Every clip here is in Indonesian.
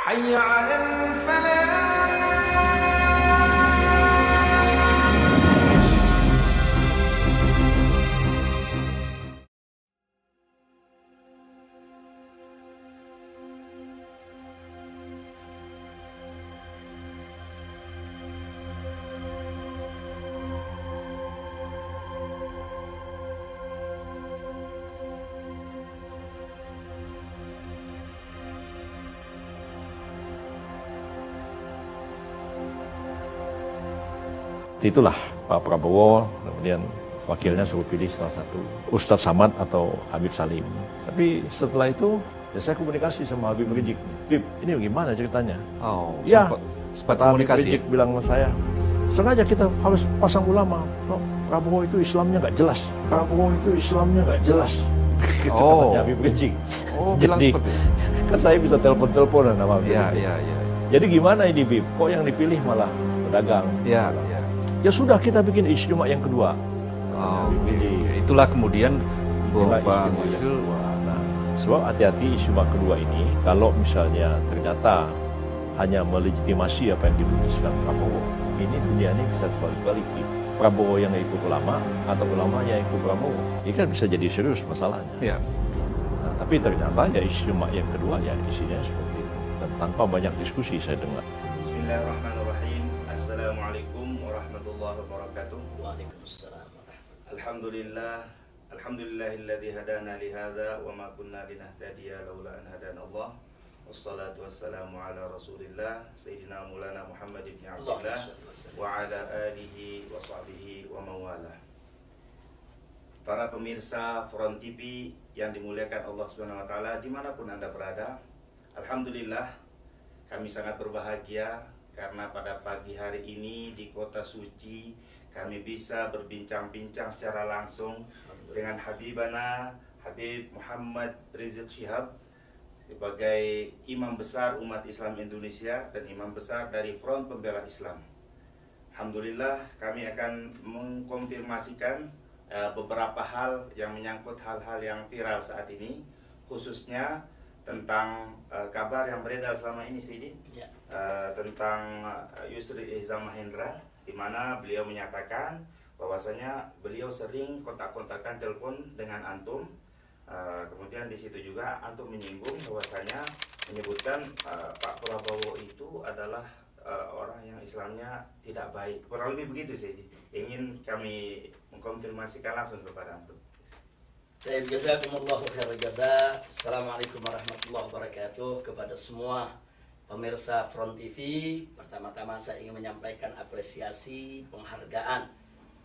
حي على الفلاح. Itulah Pak Prabowo, kemudian wakilnya suruh pilih salah satu Ustadz Samad atau Habib Salim. Tapi setelah itu ya saya komunikasi sama Habib Rizik. Habib, ini gimana ceritanya? Oh, ya, sempat Habib komunikasi. Rizik bilang sama saya, sengaja kita harus pasang ulama. Prabowo itu Islamnya nggak jelas. Prabowo itu Islamnya nggak jelas. Gitu katanya Habib Rizik. Oh, bilang Jadi, seperti itu. kan saya bisa telepon-teleponan sama Habib Rizik. Iya. Jadi gimana ini Bib? Kok yang dipilih malah pedagang? Iya. Ya sudah kita bikin ijtima yang kedua. Oh, itulah kemudian Bang Yusril. Nah, sebab hati-hati ijtima kedua ini, kalau misalnya ternyata hanya melegitimasi apa yang diputuskan Prabowo, ini dunia ini bisa balik-balik. Prabowo yang ikut ulama atau ulama yang ikut Prabowo, ini kan bisa jadi serius masalahnya. Iya. Nah, tapi ternyata ya ijtima yang kedua ya isinya seperti itu. Dan tanpa banyak diskusi saya dengar. Bismillahirrahmanirrahim. Assalamualaikum warahmatullahi wabarakatuh. Waalaikumsalam. Alhamdulillahilladzi hadana li hadza wa ma kunna linahtadiya laula an hadana Allah. Wassalatu wassalamu ala Rasulillah Sayyidina Maulana Muhammad ibn Abdullah wa ala alihi wa sahbihi wa mawala. Para pemirsa Front TV yang dimuliakan Allah Subhanahu wa taala dimanapun Anda berada, alhamdulillah kami sangat berbahagia karena pada pagi hari ini di kota suci kami bisa berbincang-bincang secara langsung dengan Habibana Habib Muhammad Rizik Syihab sebagai imam besar umat Islam Indonesia dan imam besar dari Front Pembela Islam. Alhamdulillah kami akan mengkonfirmasikan beberapa hal yang menyangkut hal-hal yang viral saat ini, khususnya tentang kabar yang beredar selama ini Sidi, tentang Yusril Ihsan Mahendra, di mana beliau menyatakan bahwasanya beliau sering kontak-kontakan telepon dengan antum. Kemudian di situ juga antum menyinggung bahwasanya menyebutkan Pak Prabowo itu adalah orang yang Islamnya tidak baik. Kurang lebih begitu Sidi. Ingin kami mengkonfirmasikan langsung kepada antum. Jazakumullahu khairal jazaa. Assalamualaikum warahmatullahi wabarakatuh. Kepada semua pemirsa Front TV, pertama-tama saya ingin menyampaikan apresiasi, penghargaan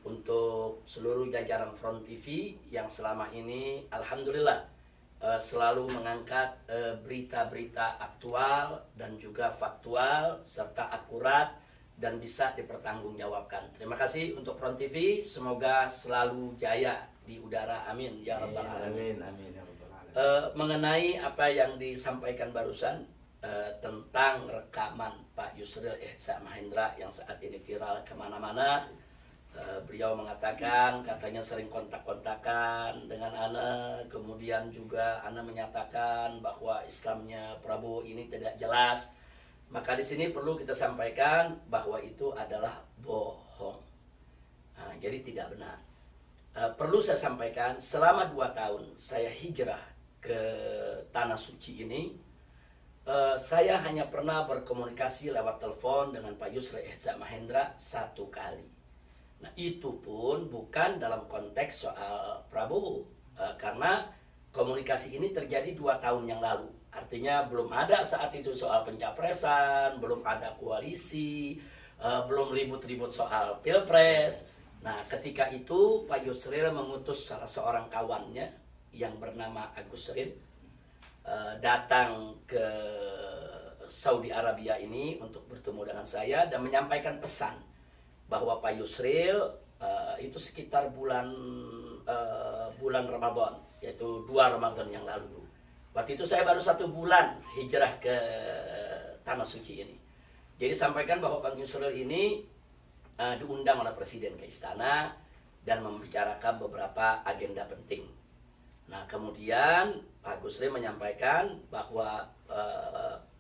untuk seluruh jajaran Front TV yang selama ini alhamdulillah selalu mengangkat berita-berita aktual dan juga faktual serta akurat dan bisa dipertanggungjawabkan. Terima kasih untuk Front TV, semoga selalu jaya di udara, amin ya rabbal alamin. Amin ya rabbal alamin. Mengenai apa yang disampaikan barusan tentang rekaman Pak Yusril Ihsan Mahendra yang saat ini viral kemana-mana, beliau mengatakan katanya sering kontak-kontakan dengan Ana, kemudian juga Ana menyatakan bahwa Islamnya Prabowo ini tidak jelas. Maka di sini perlu kita sampaikan bahwa itu adalah bohong. Nah, jadi tidak benar. Perlu saya sampaikan, selama 2 tahun saya hijrah ke Tanah Suci ini, saya hanya pernah berkomunikasi lewat telepon dengan Pak Yusril Ihsan Mahendra 1 kali. Nah, itu pun bukan dalam konteks soal Prabowo, karena komunikasi ini terjadi 2 tahun yang lalu. Artinya belum ada saat itu soal pencapresan, belum ada koalisi, belum ribut-ribut soal pilpres. Nah, ketika itu Pak Yusril mengutus salah seorang kawannya yang bernama Agus Rin datang ke Saudi Arabia ini untuk bertemu dengan saya dan menyampaikan pesan bahwa Pak Yusril itu sekitar bulan Ramadan, yaitu 2 Ramadan yang lalu. Waktu itu saya baru 1 bulan hijrah ke Tanah Suci ini. Jadi sampaikan bahwa Pak Yusril ini diundang oleh Presiden ke istana dan membicarakan beberapa agenda penting. Nah, kemudian Pak Gusri menyampaikan bahwa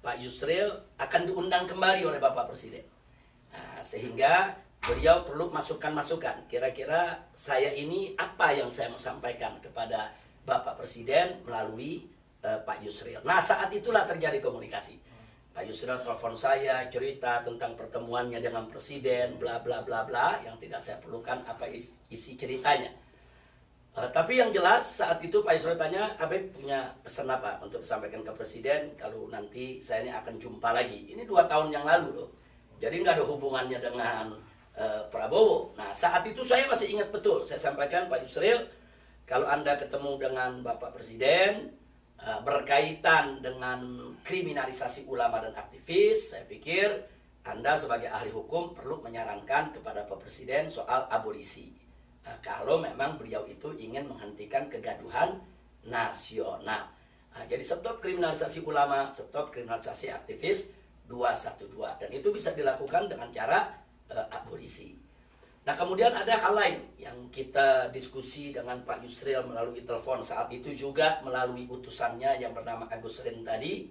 Pak Yusril akan diundang kembali oleh Bapak Presiden. Nah, sehingga beliau perlu masukan-masukan. Kira-kira saya ini apa yang saya mau sampaikan kepada Bapak Presiden melalui Pak Yusril. Nah, saat itulah terjadi komunikasi. Pak Yusril telepon saya, cerita tentang pertemuannya dengan Presiden, bla bla bla bla, yang tidak saya perlukan apa isi ceritanya. Tapi yang jelas saat itu Pak Yusril tanya, Habib punya pesan apa untuk disampaikan ke Presiden kalau nanti saya ini akan jumpa lagi. Ini 2 tahun yang lalu loh. Jadi nggak ada hubungannya dengan Prabowo. Nah, saat itu saya masih ingat betul. Saya sampaikan, Pak Yusril, kalau Anda ketemu dengan Bapak Presiden berkaitan dengan kriminalisasi ulama dan aktivis, saya pikir Anda sebagai ahli hukum perlu menyarankan kepada Pak Presiden soal abolisi. Kalau memang beliau itu ingin menghentikan kegaduhan nasional. Jadi stop kriminalisasi ulama, stop kriminalisasi aktivis 212. Dan itu bisa dilakukan dengan cara abolisi. Nah, kemudian ada hal lain yang kita diskusi dengan Pak Yusril melalui telepon saat itu juga melalui utusannya yang bernama Agus Rin tadi,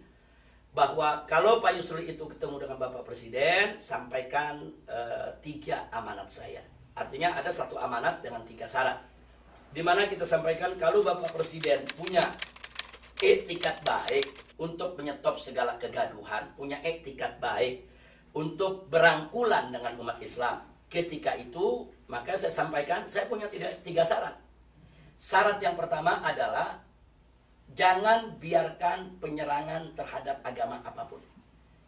bahwa kalau Pak Yusril itu ketemu dengan Bapak Presiden, sampaikan 3 amanat saya. Artinya ada 1 amanat dengan 3 syarat. Di mana kita sampaikan kalau Bapak Presiden punya etikat baik untuk menyetop segala kegaduhan, punya etikat baik untuk berangkulan dengan umat Islam. Ketika itu, maka saya sampaikan, saya punya 3 syarat. Syarat yang pertama adalah jangan biarkan penyerangan terhadap agama apapun.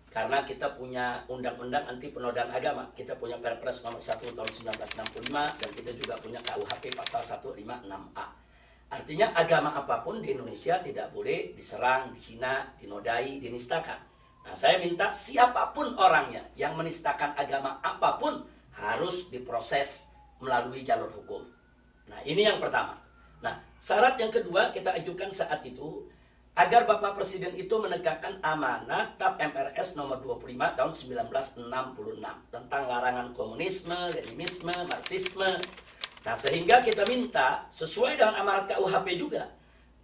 Karena kita punya undang-undang anti penodaan agama. Kita punya Perpres nomor 1 tahun 1965 dan kita juga punya KUHP pasal 156A. Artinya agama apapun di Indonesia tidak boleh diserang, dihina, dinodai, dinistakan. Nah, saya minta siapapun orangnya yang menistakan agama apapun harus diproses melalui jalur hukum. Nah, ini yang pertama. Nah, syarat yang kedua kita ajukan saat itu agar Bapak Presiden itu menegakkan amanat TAP MPRS nomor 25 tahun 1966 tentang larangan komunisme, leninisme, marxisme. Nah, sehingga kita minta sesuai dengan amanat KUHP juga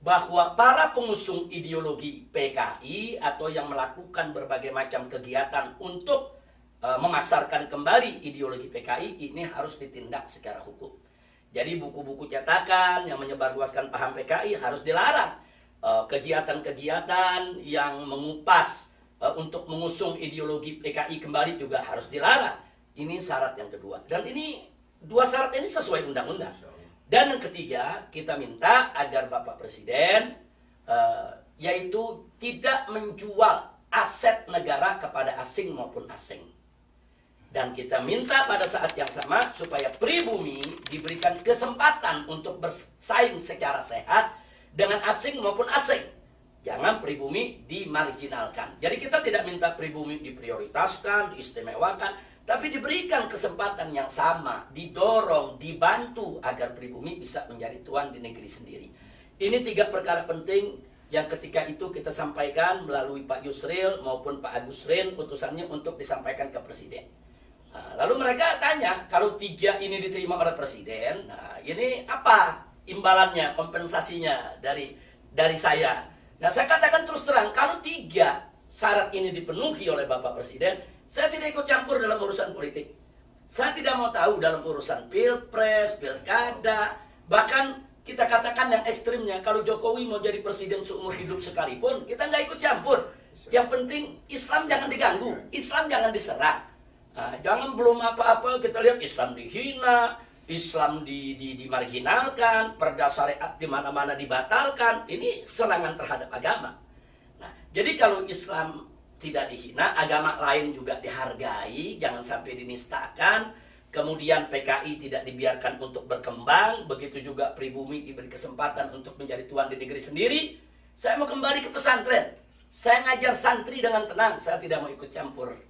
bahwa para pengusung ideologi PKI atau yang melakukan berbagai macam kegiatan untuk memasarkan kembali ideologi PKI ini harus ditindak secara hukum. Jadi buku-buku cetakan yang menyebarluaskan paham PKI harus dilarang. Kegiatan-kegiatan yang mengupas untuk mengusung ideologi PKI kembali juga harus dilarang. Ini syarat yang kedua. Dan ini 2 syarat ini sesuai undang-undang. Dan yang ketiga, kita minta agar Bapak Presiden yaitu tidak menjual aset negara kepada asing maupun asing. Dan kita minta pada saat yang sama supaya pribumi diberikan kesempatan untuk bersaing secara sehat dengan asing maupun asing. Jangan pribumi dimarginalkan. Jadi kita tidak minta pribumi diprioritaskan, diistimewakan, tapi diberikan kesempatan yang sama, didorong, dibantu agar pribumi bisa menjadi tuan di negeri sendiri. Ini 3 perkara penting yang ketika itu kita sampaikan melalui Pak Yusril maupun Pak Agus Rin utusannya untuk disampaikan ke Presiden. Nah, lalu mereka tanya, kalau 3 ini diterima oleh Presiden, nah ini apa imbalannya, kompensasinya dari saya? Nah, saya katakan terus terang, kalau 3 syarat ini dipenuhi oleh Bapak Presiden, saya tidak ikut campur dalam urusan politik. Saya tidak mau tahu dalam urusan pilpres, pilkada, bahkan kita katakan yang ekstrimnya, kalau Jokowi mau jadi presiden seumur hidup sekalipun, kita nggak ikut campur. Yang penting Islam jangan diganggu, Islam jangan diserang. Nah, jangan belum apa-apa kita lihat Islam dihina, Islam dimarginalkan, perda syariat di mana-mana dibatalkan. Ini serangan terhadap agama. Nah, jadi kalau Islam tidak dihina, agama lain juga dihargai, jangan sampai dinistakan. Kemudian PKI tidak dibiarkan untuk berkembang, begitu juga pribumi diberi kesempatan untuk menjadi tuan di negeri sendiri. Saya mau kembali ke pesantren. Saya ngajar santri dengan tenang, saya tidak mau ikut campur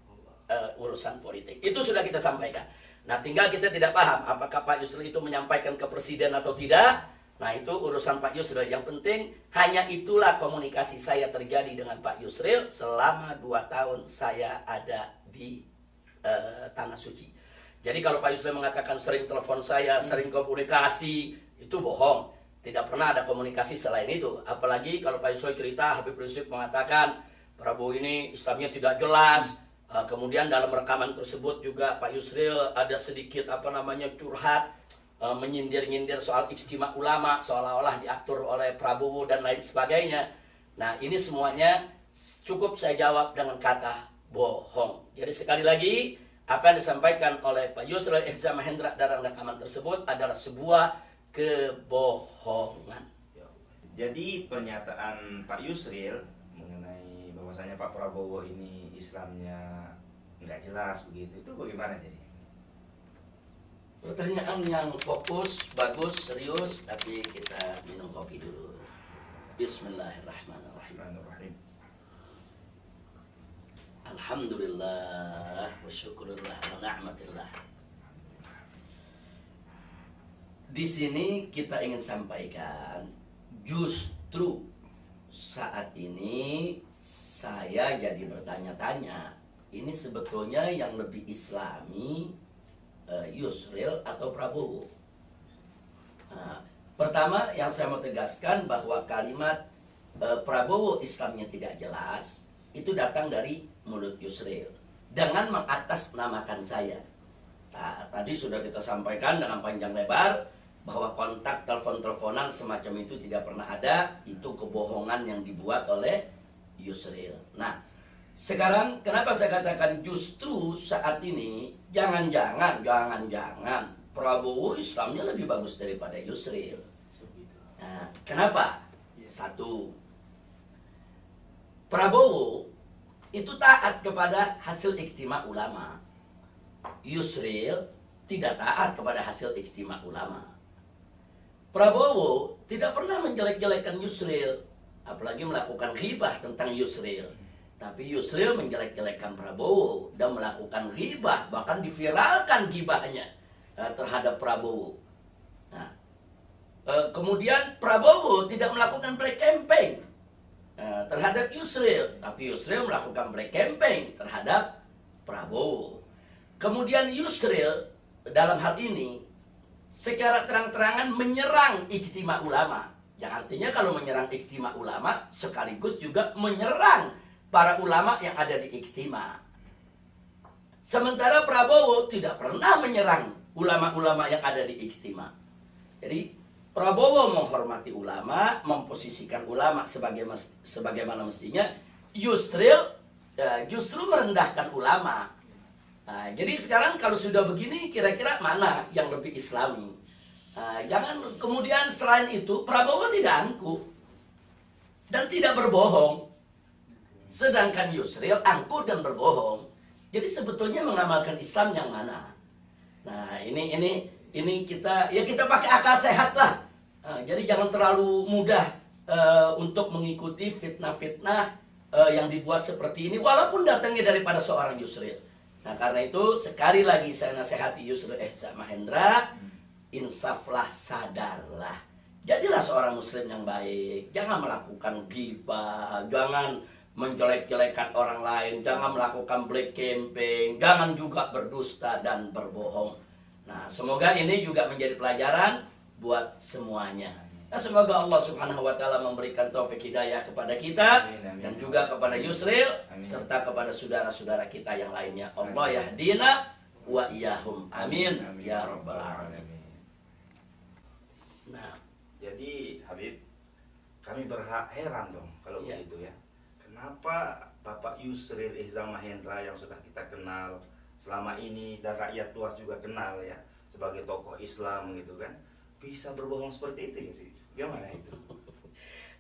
urusan politik. Itu sudah kita sampaikan. Nah, tinggal kita tidak paham apakah Pak Yusril itu menyampaikan ke Presiden atau tidak. Nah, itu urusan Pak Yusril. Yang penting hanya itulah komunikasi saya terjadi dengan Pak Yusril selama 2 tahun saya ada di Tanah Suci. Jadi kalau Pak Yusril mengatakan sering telepon saya, sering komunikasi, itu bohong. Tidak pernah ada komunikasi selain itu. Apalagi kalau Pak Yusril cerita, Habib Rizik mengatakan Prabowo ini Islamnya tidak jelas. Kemudian dalam rekaman tersebut juga Pak Yusril ada sedikit curhat, menyindir-nyindir soal ijtima ulama, seolah-olah diatur oleh Prabowo dan lain sebagainya. Nah, ini semuanya cukup saya jawab dengan kata bohong. Jadi sekali lagi, apa yang disampaikan oleh Pak Yusril Ihza Mahendra dalam rekaman tersebut adalah sebuah kebohongan. Jadi pernyataan Pak Yusril mengenai bahwasanya Pak Prabowo ini Islamnya nggak jelas begitu, itu bagaimana jadi? Pertanyaan yang fokus, bagus, serius, tapi kita minum kopi dulu. Bismillahirrahmanirrahim. Alhamdulillah wa syukurillah wa ni'matillah. Di sini kita ingin sampaikan, justru saat ini saya jadi bertanya-tanya, ini sebetulnya yang lebih Islami Yusril atau Prabowo? Nah, pertama yang saya mau tegaskan bahwa kalimat Prabowo Islamnya tidak jelas itu datang dari mulut Yusril dengan mengatasnamakan saya. Nah, tadi sudah kita sampaikan dengan panjang lebar bahwa kontak telepon-teleponan semacam itu tidak pernah ada. Itu kebohongan yang dibuat oleh Yusril. Nah, sekarang kenapa saya katakan justru saat ini jangan-jangan Prabowo Islamnya lebih bagus daripada Yusril. Nah, kenapa? Satu, Prabowo itu taat kepada hasil ijtima ulama. Yusril tidak taat kepada hasil ijtima ulama. Prabowo tidak pernah menjelek-jelekan Yusril, apalagi melakukan ghibah tentang Yusril. Tapi Yusril menjelek-jelekan Prabowo dan melakukan ghibah, bahkan diviralkan ghibahnya terhadap Prabowo. Nah, kemudian Prabowo tidak melakukan black campaign terhadap Yusril, tapi Yusril melakukan black campaign terhadap Prabowo. Kemudian Yusril dalam hal ini secara terang-terangan menyerang ijtima ulama, yang artinya kalau menyerang ijtima ulama sekaligus juga menyerang para ulama yang ada di ijtima. Sementara Prabowo tidak pernah menyerang ulama-ulama yang ada di ijtima. Jadi Prabowo menghormati ulama, memposisikan ulama sebagaimana mestinya. Yusril justru merendahkan ulama. Nah, jadi sekarang kalau sudah begini, kira-kira mana yang lebih Islami? Jangan kemudian selain itu Prabowo tidak angkuh dan tidak berbohong, sedangkan Yusril angkuh dan berbohong. Jadi sebetulnya mengamalkan Islam yang mana? Nah, ini kita pakai akal sehat lah. Jadi jangan terlalu mudah untuk mengikuti fitnah-fitnah yang dibuat seperti ini, walaupun datangnya daripada seorang Yusril. Nah, karena itu sekali lagi saya nasihati Yusril Ihza Mahendra, insaflah, sadarlah. Jadilah seorang muslim yang baik. Jangan melakukan ghibah, jangan menjelek-jelekan orang lain, jangan melakukan black campaign, jangan juga berdusta dan berbohong. Nah, semoga ini juga menjadi pelajaran buat semuanya. Nah, semoga Allah Subhanahu wa taala memberikan taufik hidayah kepada kita, amin, dan juga kepada Yusril, amin, serta kepada saudara-saudara kita yang lainnya. Allah yahdina wa iyyahum. Amin, amin ya rabbal alamin. Nah, jadi Habib, kami heran dong kalau begitu ya. Kenapa Bapak Yusril Ihza Mahendra yang sudah kita kenal selama ini dan rakyat luas juga kenal ya sebagai tokoh Islam gitu kan, bisa berbohong seperti itu ya sih? Gimana itu?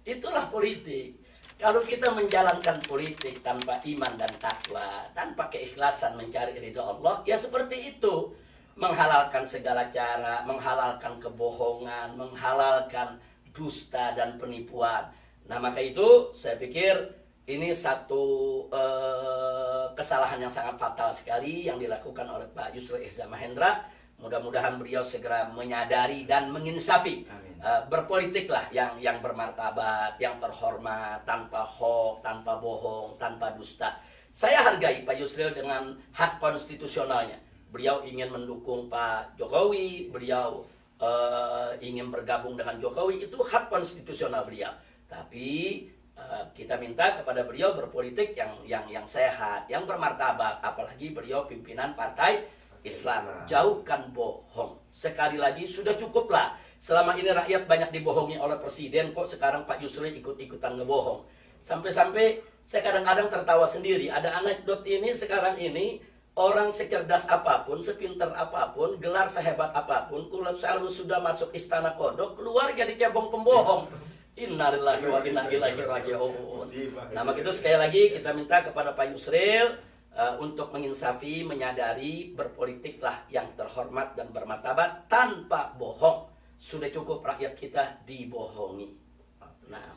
Itulah politik. Kalau kita menjalankan politik tanpa iman dan takwa, tanpa keikhlasan mencari ridha Allah, ya seperti itu. Menghalalkan segala cara, menghalalkan kebohongan, menghalalkan dusta dan penipuan. Nah, maka itu saya pikir ini satu kesalahan yang sangat fatal sekali yang dilakukan oleh Pak Yusril Ihza Mahendra. Mudah-mudahan beliau segera menyadari dan menginsafi. Berpolitiklah yang bermartabat, yang terhormat, tanpa hoax, tanpa bohong, tanpa dusta. Saya hargai Pak Yusril dengan hak konstitusionalnya. Beliau ingin mendukung Pak Jokowi, beliau ingin bergabung dengan Jokowi, itu hak konstitusional beliau. Tapi Kita minta kepada beliau berpolitik yang sehat, yang bermartabat, apalagi beliau pimpinan partai Islam. Jauhkan bohong. Sekali lagi sudah cukuplah. Selama ini rakyat banyak dibohongi oleh presiden, kok sekarang Pak Yusril ikut-ikutan ngebohong. Sampai-sampai saya kadang-kadang tertawa sendiri. Ada anekdot ini sekarang ini, orang secerdas apapun, sepinter apapun, gelar sehebat apapun, kalau selalu sudah masuk istana kodok, keluar jadi cebong pembohong. Innalillahi wa inna ilaihi raji'un. Nah, maka itu sekali lagi kita minta kepada Pak Yusril untuk menginsafi, menyadari, berpolitiklah yang terhormat dan bermartabat tanpa bohong. Sudah cukup rakyat kita dibohongi. Nah,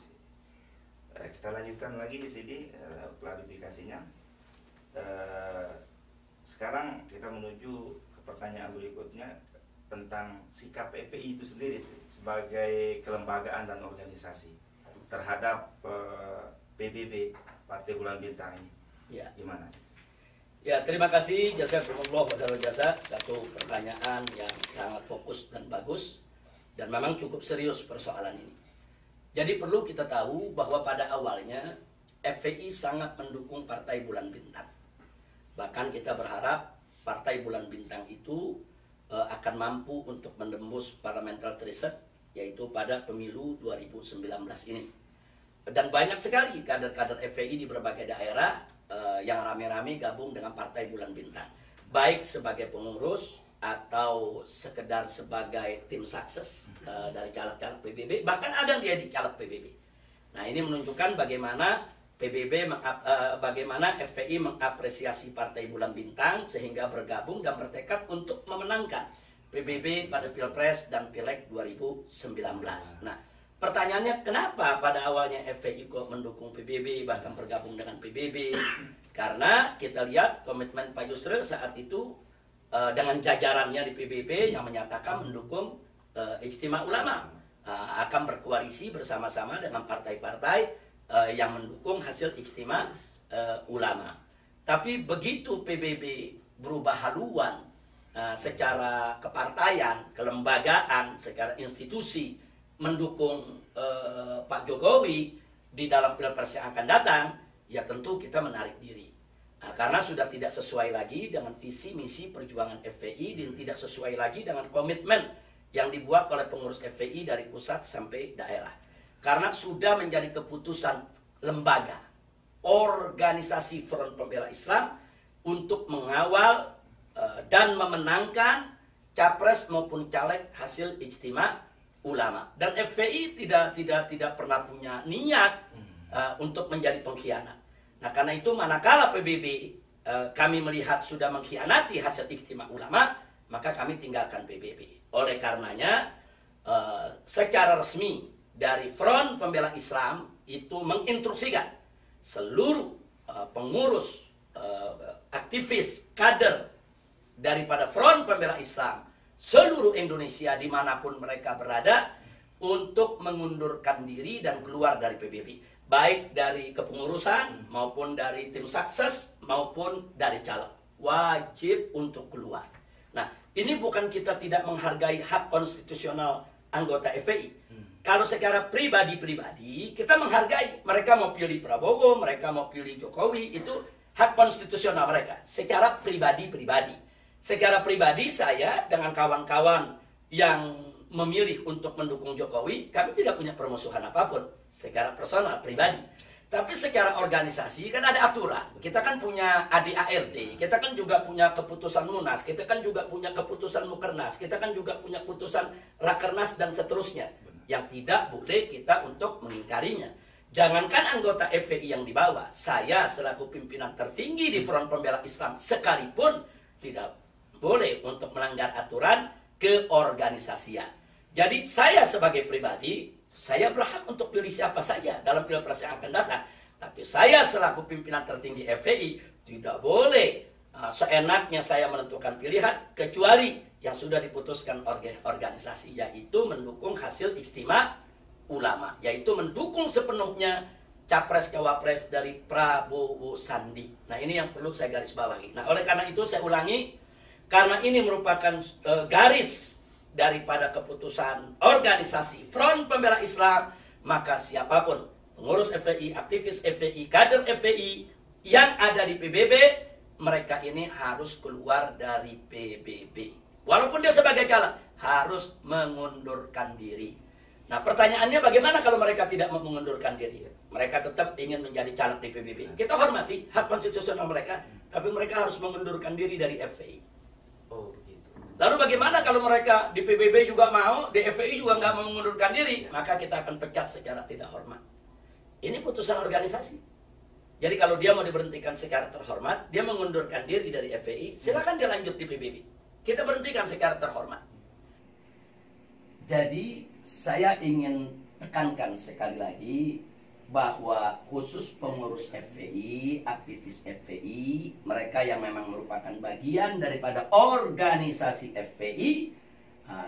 kita lanjutkan lagi di sini klarifikasinya. Sekarang kita menuju ke pertanyaan berikutnya tentang sikap FPI itu sendiri sebagai kelembagaan dan organisasi terhadap PBB Partai Bulan Bintang ini. Ya. Gimana? Ya, terima kasih jazakumullah khairal jazaa. Satu pertanyaan yang sangat fokus dan bagus dan memang cukup serius persoalan ini. Jadi perlu kita tahu bahwa pada awalnya FPI sangat mendukung Partai Bulan Bintang. Bahkan kita berharap Partai Bulan Bintang itu akan mampu untuk menembus parliamentary threshold, yaitu pada pemilu 2019 ini. Dan banyak sekali kader-kader FPI di berbagai daerah yang rame-rame gabung dengan Partai Bulan Bintang, baik sebagai pengurus atau sekedar sebagai tim sukses dari caleg-caleg PBB, bahkan ada yang jadi caleg PBB. Nah, ini menunjukkan bagaimana bagaimana FPI mengapresiasi Partai Bulan Bintang sehingga bergabung dan bertekad untuk memenangkan PBB pada Pilpres dan Pileg 2019. Nah, pertanyaannya kenapa pada awalnya FPI kok mendukung PBB bahkan bergabung dengan PBB? Karena kita lihat komitmen Pak Yusril saat itu dengan jajarannya di PBB yang menyatakan mendukung Ijtima Ulama, akan berkoalisi bersama-sama dengan partai-partai yang mendukung hasil Ijtima Ulama. Tapi begitu PBB berubah haluan secara kepartaian, kelembagaan, secara institusi mendukung Pak Jokowi di dalam Pilpres yang akan datang, ya tentu kita menarik diri. Karena sudah tidak sesuai lagi dengan visi misi perjuangan FPI dan tidak sesuai lagi dengan komitmen yang dibuat oleh pengurus FPI dari pusat sampai daerah. Karena sudah menjadi keputusan lembaga, organisasi Front Pembela Islam untuk mengawal dan memenangkan capres maupun caleg hasil Ijtima Ulama. Dan FPI tidak pernah punya niat untuk menjadi pengkhianat. Nah, karena itu manakala PBB kami melihat sudah mengkhianati hasil Ijtima Ulama, maka kami tinggalkan PBB. Oleh karenanya secara resmi dari Front Pembela Islam itu menginstruksikan seluruh pengurus, aktivis, kader daripada Front Pembela Islam seluruh Indonesia dimanapun mereka berada untuk mengundurkan diri dan keluar dari PBB, baik dari kepengurusan maupun dari tim sukses maupun dari caleg, wajib untuk keluar. Nah, ini bukan kita tidak menghargai hak konstitusional anggota FPI. Kalau secara pribadi-pribadi, kita menghargai. Mereka mau pilih Prabowo, mereka mau pilih Jokowi, itu hak konstitusional mereka. Secara pribadi-pribadi. Secara pribadi, saya dengan kawan-kawan yang memilih untuk mendukung Jokowi, kami tidak punya permusuhan apapun. Secara personal, pribadi. Tapi secara organisasi kan ada aturan. Kita kan punya ADART, kita kan juga punya keputusan Munas, kita kan juga punya keputusan Mukernas, kita kan juga punya putusan Rakernas dan seterusnya. Yang tidak boleh kita untuk mengingkarinya. Jangankan anggota FPI yang dibawa, saya selaku pimpinan tertinggi di Front Pembela Islam sekalipun tidak boleh untuk melanggar aturan keorganisasian. Jadi saya sebagai pribadi, saya berhak untuk pilih siapa saja dalam Pilpres yang akan datang. Tapi saya selaku pimpinan tertinggi FPI tidak boleh seenaknya saya menentukan pilihan kecuali yang sudah diputuskan oleh organisasi, yaitu mendukung hasil Ijtima Ulama, yaitu mendukung sepenuhnya capres-cawapres dari Prabowo Sandi. Nah, ini yang perlu saya garis bawahi. Nah, oleh karena itu saya ulangi, karena ini merupakan garis daripada keputusan organisasi Front Pembela Islam, maka siapapun pengurus FPI, aktivis FPI, kader FPI yang ada di PBB, mereka ini harus keluar dari PBB. Walaupun dia sebagai caleg, harus mengundurkan diri. Nah, pertanyaannya bagaimana kalau mereka tidak mau mengundurkan diri? Mereka tetap ingin menjadi caleg di PBB. Kita hormati hak konstitusional mereka, tapi mereka harus mengundurkan diri dari FPI. Oh, begitu. Lalu bagaimana kalau mereka di PBB juga mau, di FPI juga nggak mau mengundurkan diri? Maka kita akan pecat secara tidak hormat. Ini putusan organisasi. Jadi kalau dia mau diberhentikan secara terhormat, dia mengundurkan diri dari FPI, silakan dia lanjut di PBB. Kita berhentikan secara terhormat. Jadi saya ingin tekankan sekali lagi bahwa khusus pengurus FPI, aktivis FPI, mereka yang memang merupakan bagian daripada organisasi FPI,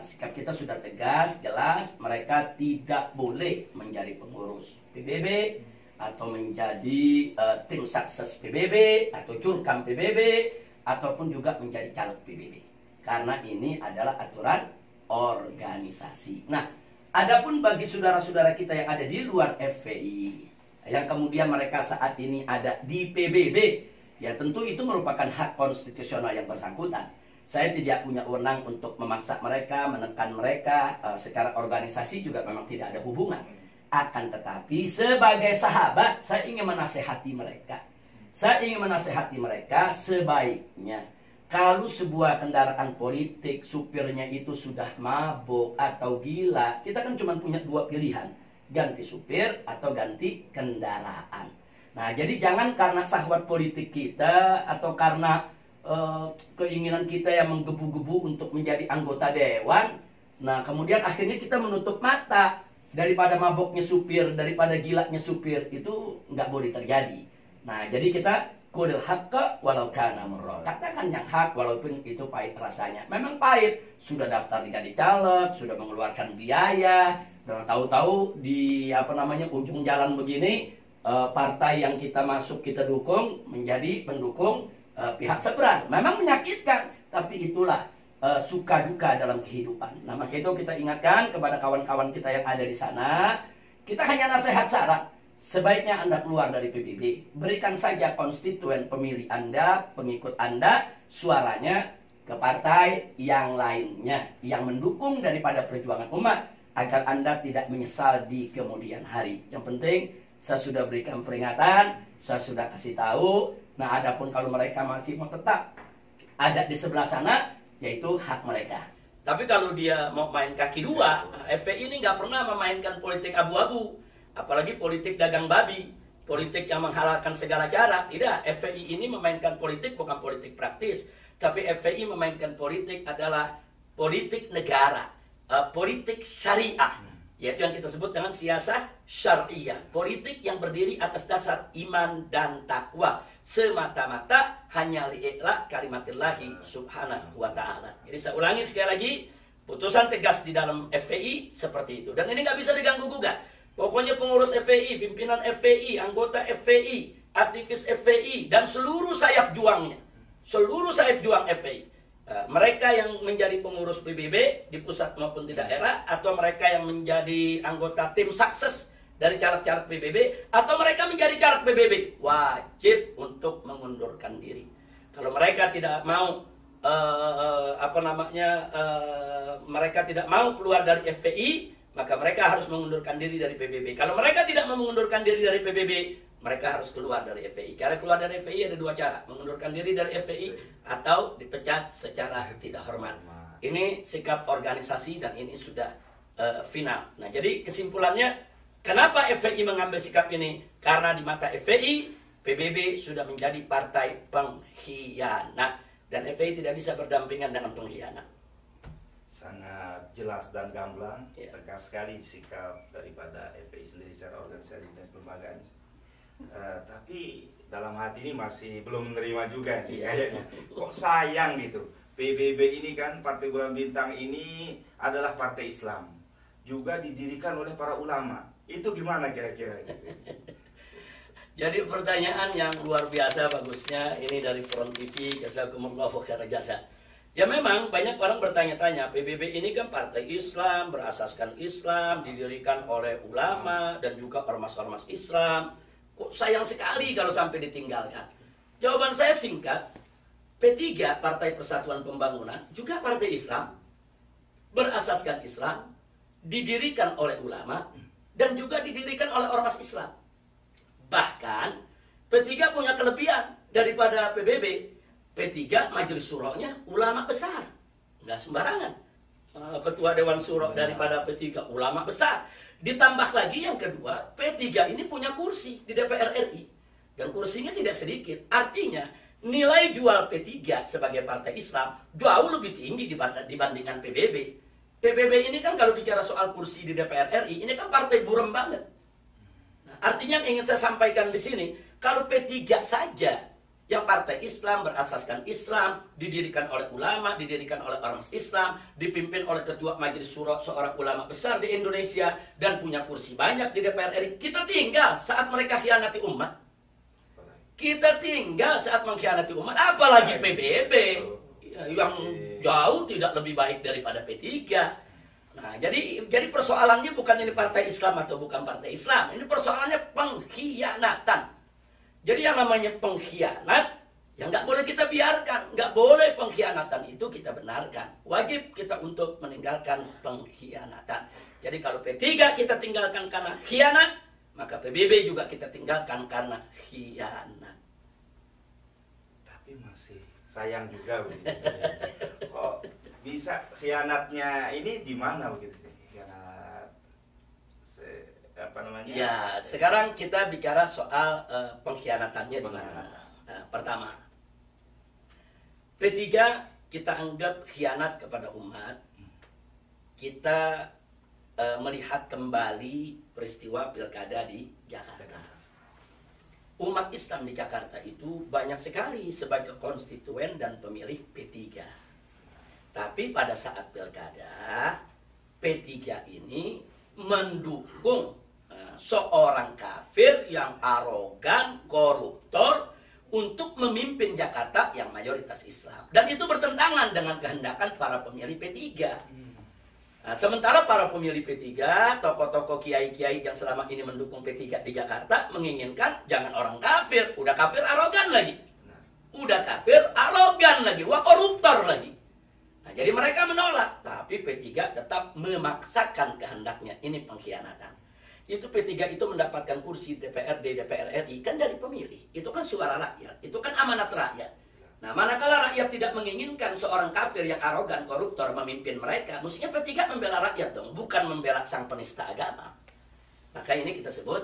sikap kita sudah tegas, jelas, mereka tidak boleh menjadi pengurus PBB, atau menjadi tim sukses PBB, atau jurkam PBB, ataupun juga menjadi caleg PBB. Karena ini adalah aturan organisasi. Nah, adapun bagi saudara-saudara kita yang ada di luar FPI, yang kemudian mereka saat ini ada di PBB, ya tentu itu merupakan hak konstitusional yang bersangkutan. Saya tidak punya wewenang untuk memaksa mereka, menekan mereka, secara organisasi juga memang tidak ada hubungan. Akan tetapi sebagai sahabat, saya ingin menasehati mereka. Saya ingin menasehati mereka sebaiknya kalau sebuah kendaraan politik supirnya itu sudah mabuk atau gila, kita kan cuma punya dua pilihan, ganti supir atau ganti kendaraan. Nah, jadi jangan karena syahwat politik kita atau karena keinginan kita yang menggebu-gebu untuk menjadi anggota dewan, nah kemudian akhirnya kita menutup mata. Daripada maboknya supir, daripada gilanya supir, itu nggak boleh terjadi. Nah, jadi kita qulil haqqa walau kana murra. Katakan yang hak walaupun itu pahit rasanya. Memang pahit. Sudah daftar jadi caleg, sudah mengeluarkan biaya, dan tahu-tahu di ujung jalan begini, partai yang kita masuk kita dukung menjadi pendukung pihak seberang. Memang menyakitkan, tapi itulah suka duka dalam kehidupan. Nah, maka itu kita ingatkan kepada kawan-kawan kita yang ada di sana, kita hanya nasihat saran, sebaiknya Anda keluar dari PBB, berikan saja konstituen pemilih Anda, pengikut Anda, suaranya ke partai yang lainnya, yang mendukung daripada perjuangan umat, agar Anda tidak menyesal di kemudian hari. Yang penting, saya sudah berikan peringatan, saya sudah kasih tahu, nah adapun kalau mereka masih mau tetap ada di sebelah sana, yaitu hak mereka. Tapi kalau dia mau main kaki dua, FPI ini nggak pernah memainkan politik abu-abu, apalagi politik dagang babi, politik yang menghalalkan segala cara. Tidak, FPI ini memainkan politik bukan politik praktis, tapi FPI memainkan politik adalah politik negara, politik syariah, yaitu yang kita sebut dengan siasah syariah, politik yang berdiri atas dasar iman dan takwa, semata-mata hanya li'ikla kalimatillahi subhanahu wa ta'ala. Jadi saya ulangi sekali lagi, putusan tegas di dalam FPI seperti itu. Dan ini nggak bisa diganggu-gugat. Pokoknya pengurus FPI, pimpinan FPI, anggota FPI, aktivis FPI, dan seluruh sayap juangnya, seluruh sayap juang FPI, mereka yang menjadi pengurus PBB di pusat maupun di daerah, atau mereka yang menjadi anggota tim sukses dari caleg-caleg PBB, atau mereka menjadi caleg PBB, wajib untuk mengundurkan diri. Kalau mereka tidak mau mereka tidak mau keluar dari FPI, maka mereka harus mengundurkan diri dari PBB. Kalau mereka tidak mau mengundurkan diri dari PBB, mereka harus keluar dari FPI. Karena keluar dari FPI ada dua cara, mengundurkan diri dari FPI atau dipecat secara tidak hormat. Ini sikap organisasi dan ini sudah final. Nah, jadi kesimpulannya, kenapa FPI mengambil sikap ini? Karena di mata FPI, PBB sudah menjadi partai pengkhianat. Dan FPI tidak bisa berdampingan dengan pengkhianat. Sangat jelas dan gamblang, tegas sekali sikap daripada FPI sendiri secara organisasi dan kelembagaan. Tapi dalam hati ini masih belum menerima juga nih kayaknya. Kok sayang gitu. PBB ini kan, Partai Bulan Bintang ini adalah partai Islam, juga didirikan oleh para ulama. Itu gimana kira-kira? Jadi pertanyaan yang luar biasa bagusnya ini dari Front TV, jazakumullahu khairan jasa. Ya memang banyak orang bertanya-tanya, PBB ini kan partai Islam, berasaskan Islam, didirikan oleh ulama dan juga ormas-ormas Islam. Kok sayang sekali kalau sampai ditinggalkan? Jawaban saya singkat, P3 Partai Persatuan Pembangunan juga partai Islam, berasaskan Islam, didirikan oleh ulama dan juga didirikan oleh ormas Islam. Bahkan P3 punya kelebihan daripada PBB. P3 Majelis Syuro-nya ulama besar, nggak sembarangan. Ketua Dewan Syuro daripada P3 ulama besar. Ditambah lagi yang kedua, P3 ini punya kursi di DPR RI dan kursinya tidak sedikit. Artinya nilai jual P3 sebagai partai Islam jauh lebih tinggi dibandingkan PBB. PBB ini kan kalau bicara soal kursi di DPR RI, ini kan partai buram banget. Nah, artinya yang ingin saya sampaikan di sini, kalau P3 saja yang partai Islam, berasaskan Islam, didirikan oleh ulama, didirikan oleh ormas Islam, dipimpin oleh ketua Majelis Syuro, seorang ulama besar di Indonesia, dan punya kursi banyak di DPR RI. Kita tinggal saat mereka khianati umat. Kita tinggal saat mengkhianati umat, apalagi PBB yang jauh tidak lebih baik daripada P3. Nah, jadi persoalannya bukan ini partai Islam atau bukan partai Islam. Ini persoalannya pengkhianatan. Jadi yang namanya pengkhianat, yang nggak boleh kita biarkan. Nggak boleh pengkhianatan itu kita benarkan. Wajib kita untuk meninggalkan pengkhianatan. Jadi kalau P3 kita tinggalkan karena khianat, maka PBB juga kita tinggalkan karena khianat. Tapi masih sayang juga begitu. Kok bisa khianatnya ini di mana begitu sih? Khianat apa namanya? Ya, sekarang kita bicara soal pengkhianatannya di mana. Pertama, P3 kita anggap khianat kepada umat. Kita melihat kembali peristiwa pilkada di Jakarta. Umat Islam di Jakarta itu banyak sekali sebagai konstituen dan pemilih P3. Tapi pada saat pilkada, P3 ini mendukung seorang kafir yang arogan, koruptor untuk memimpin Jakarta yang mayoritas Islam. Dan itu bertentangan dengan kehendakan para pemilih P3. Nah, sementara para pemilih P3, tokoh-tokoh kiai-kiai yang selama ini mendukung P3 di Jakarta menginginkan jangan orang kafir, udah kafir arogan lagi. Udah kafir arogan lagi, wah koruptor lagi. Nah, jadi mereka menolak, tapi P3 tetap memaksakan kehendaknya. Ini pengkhianatan. Itu P3 itu mendapatkan kursi DPRD, DPR RI kan dari pemilih. Itu kan suara rakyat, itu kan amanat rakyat. Nah, manakala rakyat tidak menginginkan seorang kafir yang arogan, koruptor memimpin mereka, mestinya P3 membela rakyat dong, bukan membela sang penista agama. Maka ini kita sebut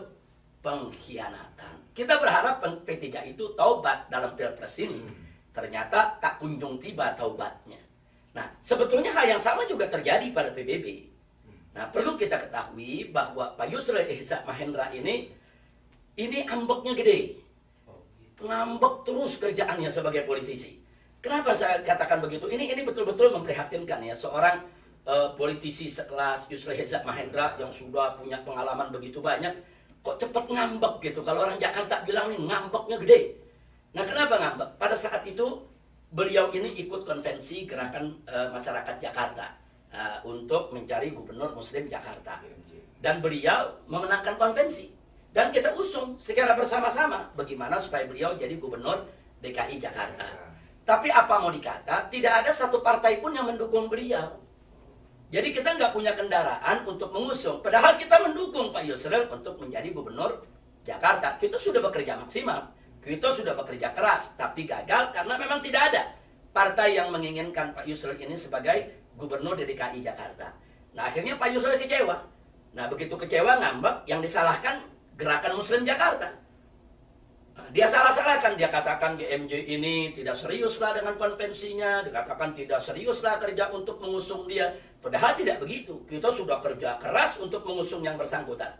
pengkhianatan. Kita berharap P3 itu taubat dalam pilpres ini. Ternyata tak kunjung tiba taubatnya. Nah, sebetulnya hal yang sama juga terjadi pada PBB. Nah, perlu kita ketahui bahwa Pak Yusril Ihsan Mahendra ini ambeknya gede. Ngambek terus kerjaannya sebagai politisi. Kenapa saya katakan begitu? Ini betul-betul memprihatinkan ya. Seorang politisi sekelas Yusril Ihsan Mahendra yang sudah punya pengalaman begitu banyak, kok cepat ngambek gitu. Kalau orang Jakarta bilang nih ngambeknya gede. Nah, kenapa ngambek? Pada saat itu beliau ini ikut konvensi gerakan masyarakat Jakarta untuk mencari gubernur Muslim Jakarta. Dan beliau memenangkan konvensi. Dan kita usung secara bersama-sama bagaimana supaya beliau jadi gubernur DKI Jakarta. Tapi apa mau dikata, tidak ada satu partai pun yang mendukung beliau. Jadi kita nggak punya kendaraan untuk mengusung. Padahal kita mendukung Pak Yusril untuk menjadi gubernur Jakarta. Kita sudah bekerja maksimal. Kita sudah bekerja keras. Tapi gagal karena memang tidak ada partai yang menginginkan Pak Yusril ini sebagai gubernur DKI Jakarta. Nah, akhirnya Pak Yusril kecewa. Nah, begitu kecewa ngambek, yang disalahkan Gerakan Muslim Jakarta. Nah, dia salah-salahkan, dia katakan GMJ ini tidak seriuslah dengan konvensinya, dikatakan tidak seriuslah kerja untuk mengusung dia. Padahal tidak begitu. Kita sudah kerja keras untuk mengusung yang bersangkutan.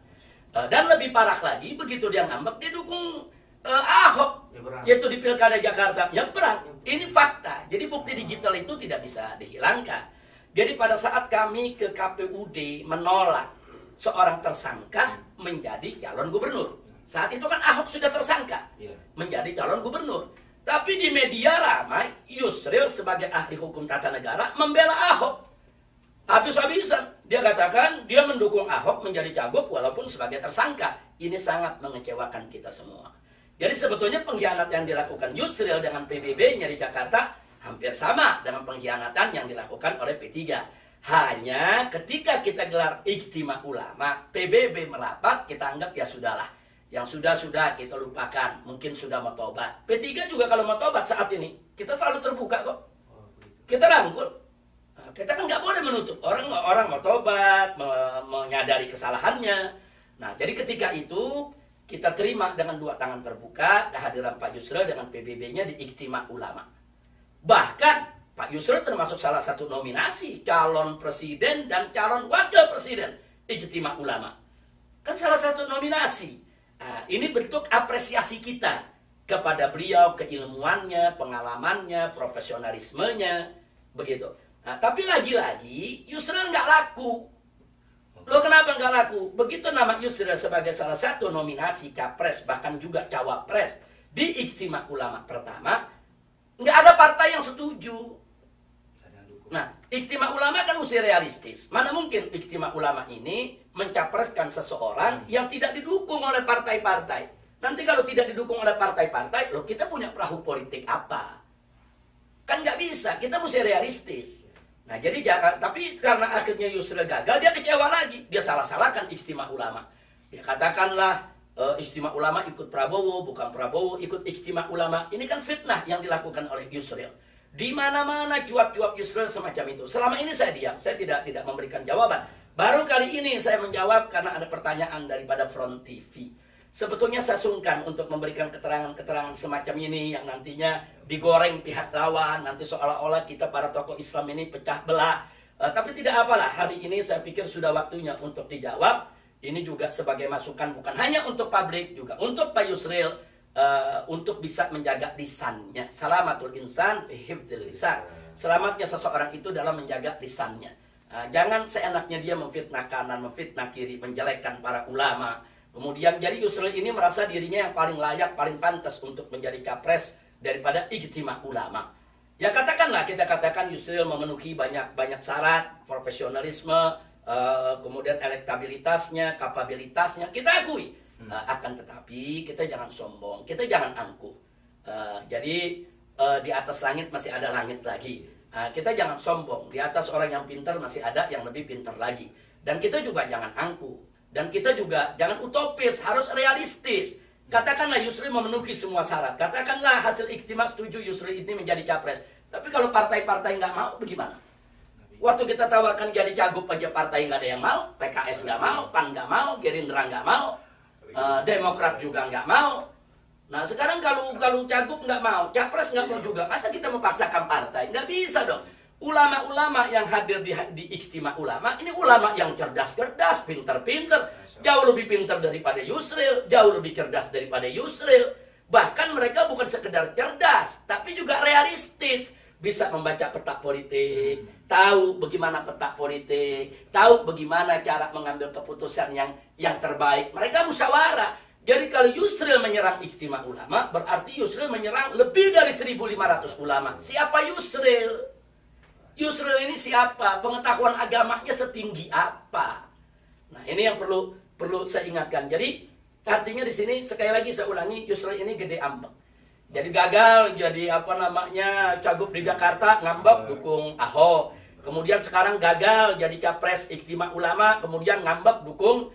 Dan lebih parah lagi, begitu dia ngambek, dia dukung Ahok, yaitu di Pilkada Jakarta. Nyebrang. Ini fakta. Jadi bukti digital itu tidak bisa dihilangkan. Jadi pada saat kami ke KPUD menolak seorang tersangka menjadi calon gubernur. Saat itu kan Ahok sudah tersangka menjadi calon gubernur. Tapi di media ramai Yusril sebagai ahli hukum tata negara membela Ahok. Habis-habisan. Dia katakan dia mendukung Ahok menjadi cagup walaupun sebagai tersangka. Ini sangat mengecewakan kita semua. Jadi sebetulnya pengkhianatan yang dilakukan Yusril dengan PBB-nya di Jakarta hampir sama dengan pengkhianatan yang dilakukan oleh P3. Hanya ketika kita gelar ijtima ulama, PBB merapat, kita anggap ya sudahlah. Yang sudah-sudah kita lupakan, mungkin sudah mau tobat. P3 juga kalau mau tobat saat ini, kita selalu terbuka kok. Kita rangkul. Nah, kita kan nggak boleh menutup. Orang mau tobat, menyadari kesalahannya. Nah, jadi ketika itu, kita terima dengan dua tangan terbuka kehadiran Pak Yusril dengan PBB-nya di Ijtima Ulama. Bahkan, Pak Yusril termasuk salah satu nominasi calon presiden dan calon wakil presiden Ijtima Ulama. Kan salah satu nominasi. Nah, ini bentuk apresiasi kita kepada beliau, keilmuannya, pengalamannya, profesionalismenya, begitu. Nah, tapi lagi-lagi Yusril nggak laku. Loh kenapa nggak laku? Begitu nama Yusril sebagai salah satu nominasi capres, bahkan juga cawapres di Ijtima Ulama pertama, nggak ada partai yang setuju. Nah, Ijtima Ulama kan mesti realistis. Mana mungkin Ijtima Ulama ini mencapreskan seseorang yang tidak didukung oleh partai-partai. Nanti kalau tidak didukung oleh partai-partai, loh kita punya perahu politik apa? Kan nggak bisa, kita mesti realistis. Nah, jadi jangan, tapi karena akhirnya Yusril gagal, dia kecewa lagi. Dia salah-salahkan Ijtima Ulama. Dia katakanlah, Ijtima Ulama ikut Prabowo, bukan Prabowo ikut Ijtima Ulama. Ini kan fitnah yang dilakukan oleh Yusril. Di mana-mana cuap-cuap Yusril semacam itu. Selama ini saya diam, saya tidak memberikan jawaban. Baru kali ini saya menjawab karena ada pertanyaan daripada Front TV. Sebetulnya saya sungkan untuk memberikan keterangan-keterangan semacam ini yang nantinya digoreng pihak lawan, nanti seolah-olah kita para tokoh Islam ini pecah belah. Tapi tidak apalah, hari ini saya pikir sudah waktunya untuk dijawab. Ini juga sebagai masukan bukan hanya untuk publik, juga untuk Pak Yusril. Untuk bisa menjaga lisannya. Salamatul insan fi hifdzil lisan. Selamatnya seseorang itu dalam menjaga lisannya. Jangan seenaknya dia memfitnah kanan, memfitnah kiri, menjelekkan para ulama. Kemudian jadi Yusril ini merasa dirinya yang paling layak, paling pantas untuk menjadi capres daripada Ijtima Ulama. Ya katakanlah, kita katakan Yusril memenuhi banyak syarat, profesionalisme, kemudian elektabilitasnya, kapabilitasnya, kita akui. Akan tetapi kita jangan sombong, kita jangan angkuh. Jadi di atas langit masih ada langit lagi. Kita jangan sombong, di atas orang yang pintar masih ada yang lebih pintar lagi. Dan kita juga jangan angkuh. Dan kita juga jangan utopis, harus realistis. Katakanlah Yusril memenuhi semua syarat. Katakanlah hasil ijtima setuju Yusril ini menjadi capres. Tapi kalau partai-partai nggak mau, bagaimana? Waktu kita tawarkan jadi cagup aja partai nggak ada yang mau. PKS nggak mau, PAN nggak mau, Gerindra nggak mau. Demokrat juga nggak mau. Nah sekarang kalau cagup nggak mau, capres nggak mau juga, masa kita memaksakan partai? Nggak bisa dong. Ulama-ulama yang hadir di Ijtima Ulama ini ulama yang cerdas-cerdas, pinter-pinter, jauh lebih pinter daripada Yusril, jauh lebih cerdas daripada Yusril. Bahkan mereka bukan sekedar cerdas, tapi juga realistis. Bisa membaca peta politik, tahu bagaimana peta politik, tahu bagaimana cara mengambil keputusan yang terbaik. Mereka musyawarah. Jadi kalau Yusril menyerang Ijtima Ulama, berarti Yusril menyerang lebih dari 1.500 ulama. Siapa Yusril? Yusril ini siapa? Pengetahuan agamanya setinggi apa? Nah ini yang perlu saya ingatkan. Jadi artinya di sini sekali lagi saya ulangi, Yusril ini gede ambek. Jadi gagal jadi cagup di Jakarta, ngambek dukung Ahok. Kemudian sekarang gagal jadi capres Ijtima Ulama, kemudian ngambek dukung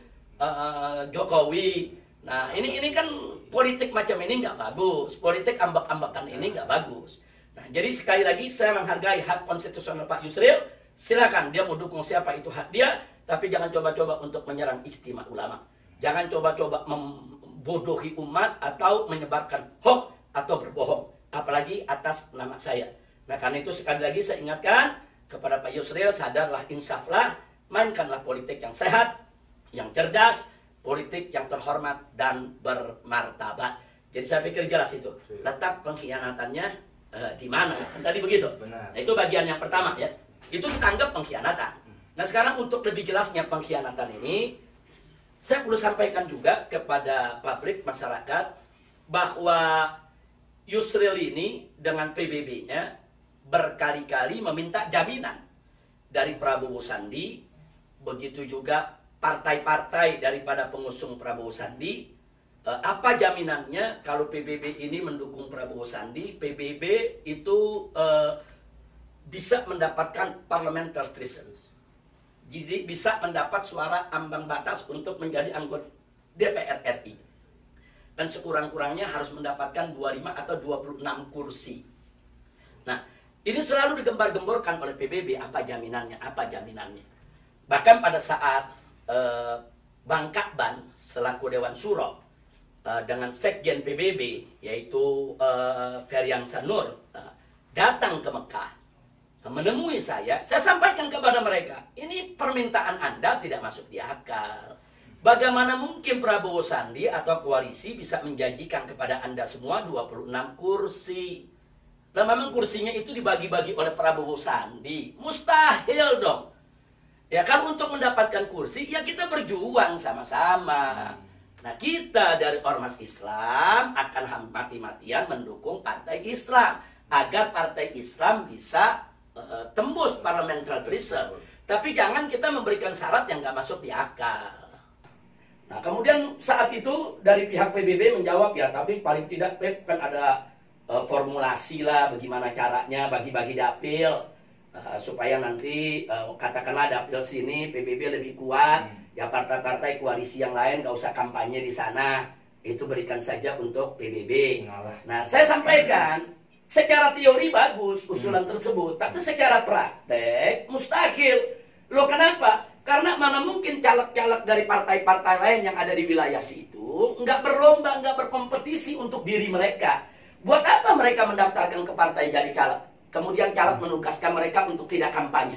Jokowi. Nah ini kan politik macam ini nggak bagus, politik ambek-ambekan ini nggak bagus. Nah jadi sekali lagi saya menghargai hak konstitusional Pak Yusril. Silakan dia mau dukung siapa itu hak dia, tapi jangan coba-coba untuk menyerang Ijtima Ulama. Jangan coba-coba membodohi umat atau menyebarkan hoax atau berbohong, apalagi atas nama saya. Nah karena itu sekali lagi saya ingatkan kepada Pak Yusril, sadarlah, insaflah, mainkanlah politik yang sehat, yang cerdas, politik yang terhormat dan bermartabat. Jadi saya pikir jelas itu letak pengkhianatannya di mana. Tadi begitu. Nah, itu bagian yang pertama ya. Itu kita anggap pengkhianatan. Nah sekarang untuk lebih jelasnya pengkhianatan ini, saya perlu sampaikan juga kepada publik masyarakat bahwa Yusril ini dengan PBB-nya berkali-kali meminta jaminan dari Prabowo Sandi, begitu juga partai-partai daripada pengusung Prabowo Sandi. Apa jaminannya kalau PBB ini mendukung Prabowo Sandi, PBB itu bisa mendapatkan parliamentary threshold. Jadi bisa mendapat suara ambang batas untuk menjadi anggota DPR RI. Dan sekurang-kurangnya harus mendapatkan 25 atau 26 kursi. Nah, ini selalu digembar-gemborkan oleh PBB, apa jaminannya, apa jaminannya. Bahkan pada saat Bang Kakban selaku Dewan Suro dengan Sekjen PBB, yaitu Feryang Sanur, datang ke Mekah, menemui saya sampaikan kepada mereka, ini permintaan Anda tidak masuk di akal. Bagaimana mungkin Prabowo Sandi atau koalisi bisa menjanjikan kepada Anda semua 26 kursi? Dan memang kursinya itu dibagi-bagi oleh Prabowo Sandi. Mustahil dong. Ya kan, untuk mendapatkan kursi, ya kita berjuang sama-sama. Nah, kita dari Ormas Islam akan mati-matian mendukung partai Islam. Agar partai Islam bisa tembus parliamentary threshold. Tapi jangan kita memberikan syarat yang nggak masuk di akal. Nah, kemudian saat itu dari pihak PBB menjawab, ya tapi paling tidak kan ada formulasi lah bagaimana caranya bagi-bagi dapil supaya nanti katakanlah dapil sini PBB lebih kuat, ya partai-partai koalisi yang lain gak usah kampanye di sana, itu berikan saja untuk PBB. Nah, saya sampaikan secara teori bagus usulan tersebut, tapi secara praktek mustahil. Loh, kenapa? Karena mana mungkin caleg-caleg dari partai-partai lain yang ada di wilayah situ nggak berlomba, nggak berkompetisi untuk diri mereka. Buat apa mereka mendaftarkan ke partai jadi caleg? Kemudian caleg menugaskan mereka untuk tidak kampanye.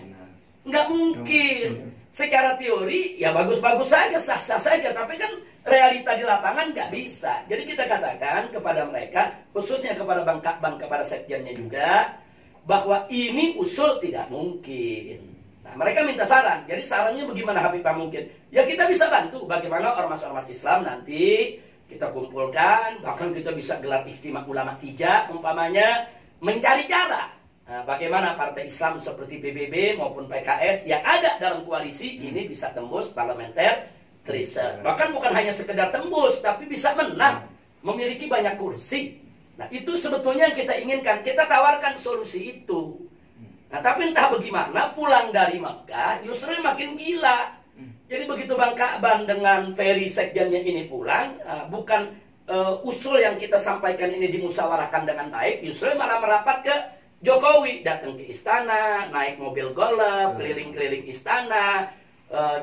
Nggak mungkin. Secara teori ya bagus-bagus saja, sah-sah saja. Tapi kan realita di lapangan nggak bisa. Jadi kita katakan kepada mereka, khususnya kepada Bang Kakban, kepada sekjennya juga, bahwa ini usul tidak mungkin. Nah, mereka minta saran. Jadi sarannya bagaimana Habib mungkin? Ya kita bisa bantu bagaimana ormas-ormas Islam nanti kita kumpulkan, bahkan kita bisa gelar Ijtima Ulama 3 umpamanya, mencari cara bagaimana partai Islam seperti PBB maupun PKS yang ada dalam koalisi ini bisa tembus parlementer threshold. Bahkan bukan hanya sekedar tembus, tapi bisa menang, memiliki banyak kursi. Nah, itu sebetulnya yang kita inginkan. Kita tawarkan solusi itu. Nah, tapi entah bagaimana pulang dari Mekah Yusril makin gila. Jadi begitu Bang Kakban dengan Ferry sekjennya ini pulang, bukan usul yang kita sampaikan ini dimusyawarahkan dengan baik, Yusril malah merapat ke Jokowi, datang ke istana, naik mobil golf, keliling-keliling istana,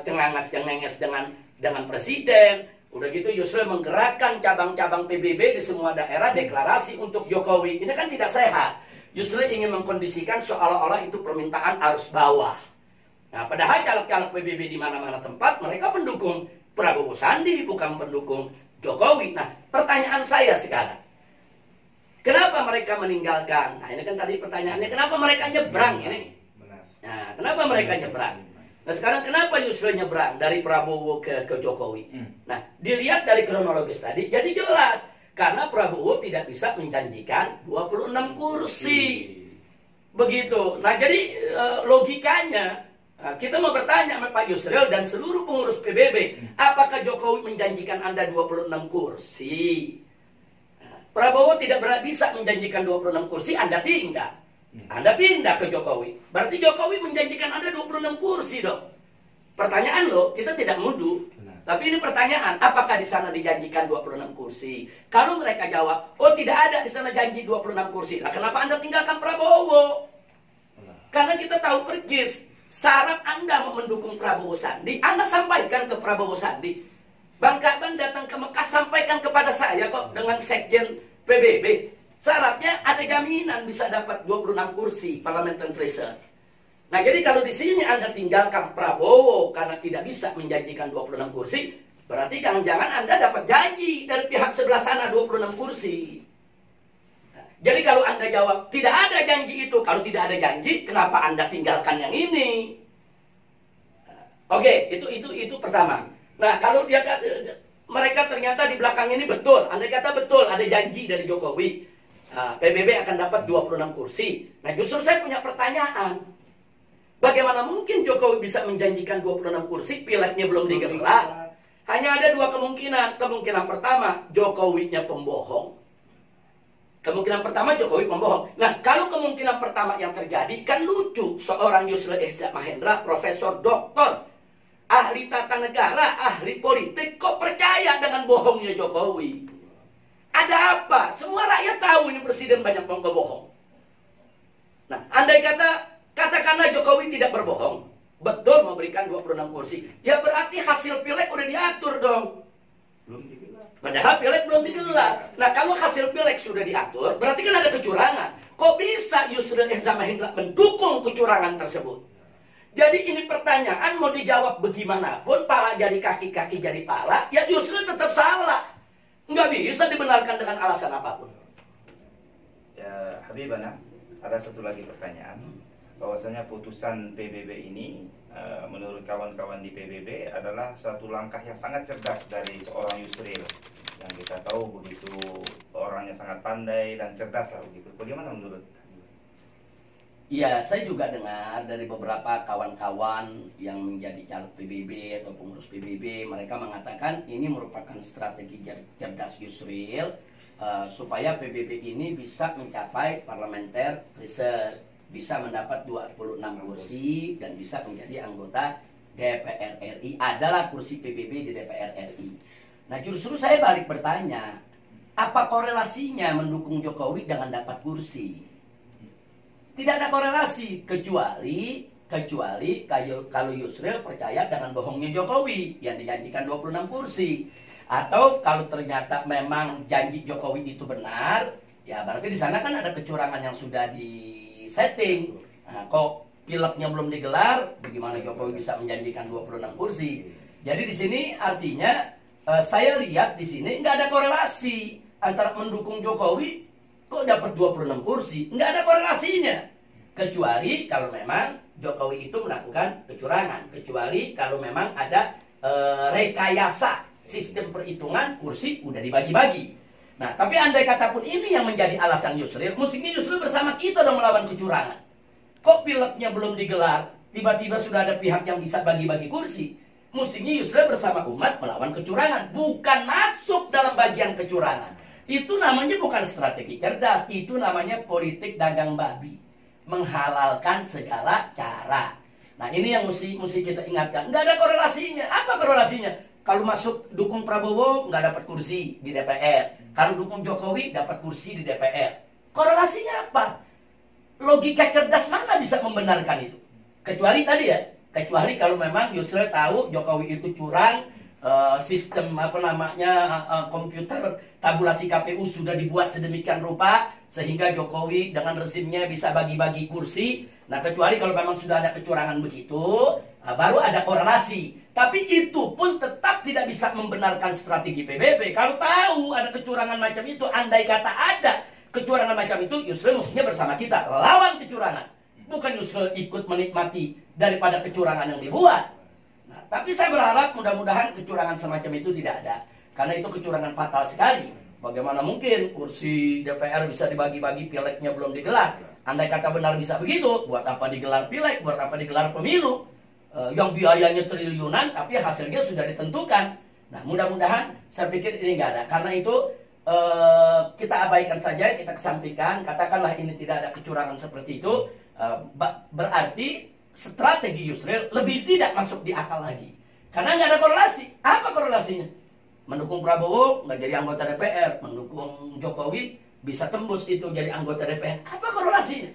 cengangas-cengenges dengan presiden. Udah gitu Yusril menggerakkan cabang-cabang PBB di semua daerah deklarasi untuk Jokowi. Ini kan tidak sehat. Yusril ingin mengkondisikan seolah-olah itu permintaan arus bawah. Nah, padahal caleg-caleg PBB di mana-mana tempat mereka pendukung Prabowo Sandi, bukan pendukung Jokowi. Nah, pertanyaan saya sekarang, kenapa mereka meninggalkan? Nah, ini kan tadi pertanyaannya, kenapa mereka nyebrang ini? Nah, kenapa mereka nyebrang? Nah, sekarang kenapa Yusril nyebrang dari Prabowo ke Jokowi? Nah, dilihat dari kronologis tadi, jadi jelas. Karena Prabowo tidak bisa menjanjikan 26 kursi. Begitu. Nah, jadi logikanya kita mau bertanya sama Pak Yusril dan seluruh pengurus PBB, apakah Jokowi menjanjikan Anda 26 kursi? Prabowo tidak bisa menjanjikan 26 kursi, Anda tinggal. Anda pindah ke Jokowi. Berarti Jokowi menjanjikan Anda 26 kursi dong. Pertanyaan lo, kita tidak nuduh. Tapi ini pertanyaan, apakah di sana dijanjikan 26 kursi? Kalau mereka jawab, oh tidak ada di sana janji 26 kursi. Lah kenapa Anda tinggalkan Prabowo? Karena kita tahu persis, syarat Anda mau mendukung Prabowo Sandi, Anda sampaikan ke Prabowo Sandi. Bang Kakban datang ke Mekah, sampaikan kepada saya kok dengan sekjen PBB. Syaratnya ada jaminan bisa dapat 26 kursi parliamentary threshold. Nah, jadi kalau di sini Anda tinggalkan Prabowo karena tidak bisa menjanjikan 26 kursi, berarti jangan-jangan Anda dapat janji dari pihak sebelah sana 26 kursi. Nah, jadi kalau Anda jawab tidak ada janji itu, kalau tidak ada janji, kenapa Anda tinggalkan yang ini? Oke, itu pertama. Nah, kalau mereka ternyata di belakang ini betul, andai kata betul ada janji dari Jokowi. PBB akan dapat 26 kursi. Nah justru saya punya pertanyaan. Bagaimana mungkin Jokowi bisa menjanjikan 26 kursi, pileknya belum digelar? Hanya ada dua kemungkinan. Kemungkinan pertama, Jokowinya pembohong. Kemungkinan pertama, Jokowi pembohong. Nah, kalau kemungkinan pertama yang terjadi, kan lucu. Seorang Yusril Ihza Mahendra, profesor doktor, ahli tata negara, ahli politik, kok percaya dengan bohongnya Jokowi? Ada apa? Semua rakyat tahu ini presiden banyak bohong. Nah, andai katakanlah Jokowi tidak berbohong, betul memberikan 26 kursi, ya berarti hasil pileg udah diatur dong. Padahal pileg belum digelar. Nah, kalau hasil pileg sudah diatur, berarti kan ada kecurangan. Kok bisa Yusril Ihza Mahendra mendukung kecurangan tersebut? Jadi ini pertanyaan mau dijawab bagaimanapun, pala jadi kaki, kaki jadi pala, ya Yusril tetap salah. Nggak bisa dibenarkan dengan alasan apapun. Ya, Habibana, ada satu lagi pertanyaan. Bahwasanya putusan PBB ini menurut kawan-kawan di PBB adalah satu langkah yang sangat cerdas dari seorang Yusril yang kita tahu begitu orangnya sangat pandai dan cerdas lah begitu. Bagaimana menurut? Iya, saya juga dengar dari beberapa kawan-kawan yang menjadi caleg PBB atau pengurus PBB, mereka mengatakan ini merupakan strategi cerdas Yusril supaya PBB ini bisa mencapai parlementer threshold, bisa mendapat 26 kursi dan bisa menjadi anggota DPR RI, adalah kursi PBB di DPR RI. Nah, justru saya balik bertanya, apa korelasinya mendukung Jokowi dengan dapat kursi? Tidak ada korelasi, kecuali kalau Yusril percaya dengan bohongnya Jokowi yang dijanjikan 26 kursi. Atau kalau ternyata memang janji Jokowi itu benar, ya berarti di sana kan ada kecurangan yang sudah disetting. Nah, kok pileknya belum digelar, bagaimana Jokowi bisa menjanjikan 26 kursi? Jadi di sini artinya saya lihat di sini nggak ada korelasi antara mendukung Jokowi kok dapat 26 kursi, nggak ada korelasinya. Kecuali kalau memang Jokowi itu melakukan kecurangan, kecuali kalau memang ada rekayasa sistem perhitungan kursi udah dibagi-bagi. Nah, tapi andai kata pun ini yang menjadi alasan Yusril, mestinya Yusril bersama kita dong melawan kecurangan. Kok pileknya belum digelar, tiba-tiba sudah ada pihak yang bisa bagi-bagi kursi. Mestinya Yusril bersama umat melawan kecurangan, bukan masuk dalam bagian kecurangan. Itu namanya bukan strategi cerdas, itu namanya politik dagang babi. Menghalalkan segala cara. Nah, ini yang mesti kita ingatkan. Nggak ada korelasinya. Apa korelasinya? Kalau masuk dukung Prabowo, nggak dapat kursi di DPR. Kalau dukung Jokowi, dapat kursi di DPR. Korelasinya apa? Logika cerdas mana bisa membenarkan itu? Kecuali tadi ya, kecuali kalau memang Yusril tahu Jokowi itu curang, sistem komputer tabulasi KPU sudah dibuat sedemikian rupa sehingga Jokowi dengan rezimnya bisa bagi-bagi kursi. Nah, kecuali kalau memang sudah ada kecurangan begitu, baru ada korelasi. Tapi itu pun tetap tidak bisa membenarkan strategi PBB. Kalau tahu ada kecurangan macam itu, andai kata ada kecurangan macam itu, Yusril mestinya bersama kita lawan kecurangan. Bukan Yusril ikut menikmati daripada kecurangan yang dibuat. Nah, tapi saya berharap mudah-mudahan kecurangan semacam itu tidak ada. Karena itu kecurangan fatal sekali. Bagaimana mungkin kursi DPR bisa dibagi-bagi, pileknya belum digelar. Andai kata benar bisa begitu, buat apa digelar pileg, buat apa digelar pemilu? Yang biayanya triliunan, tapi hasilnya sudah ditentukan. Nah, mudah-mudahan saya pikir ini nggak ada. Karena itu kita abaikan saja, kita kesampingkan. Katakanlah ini tidak ada kecurangan seperti itu. Berarti strategi Yusril lebih tidak masuk di akal lagi. Karena nggak ada korelasi. Apa korelasinya? Mendukung Prabowo nggak jadi anggota DPR, mendukung Jokowi bisa tembus itu jadi anggota DPR. Apa korelasinya?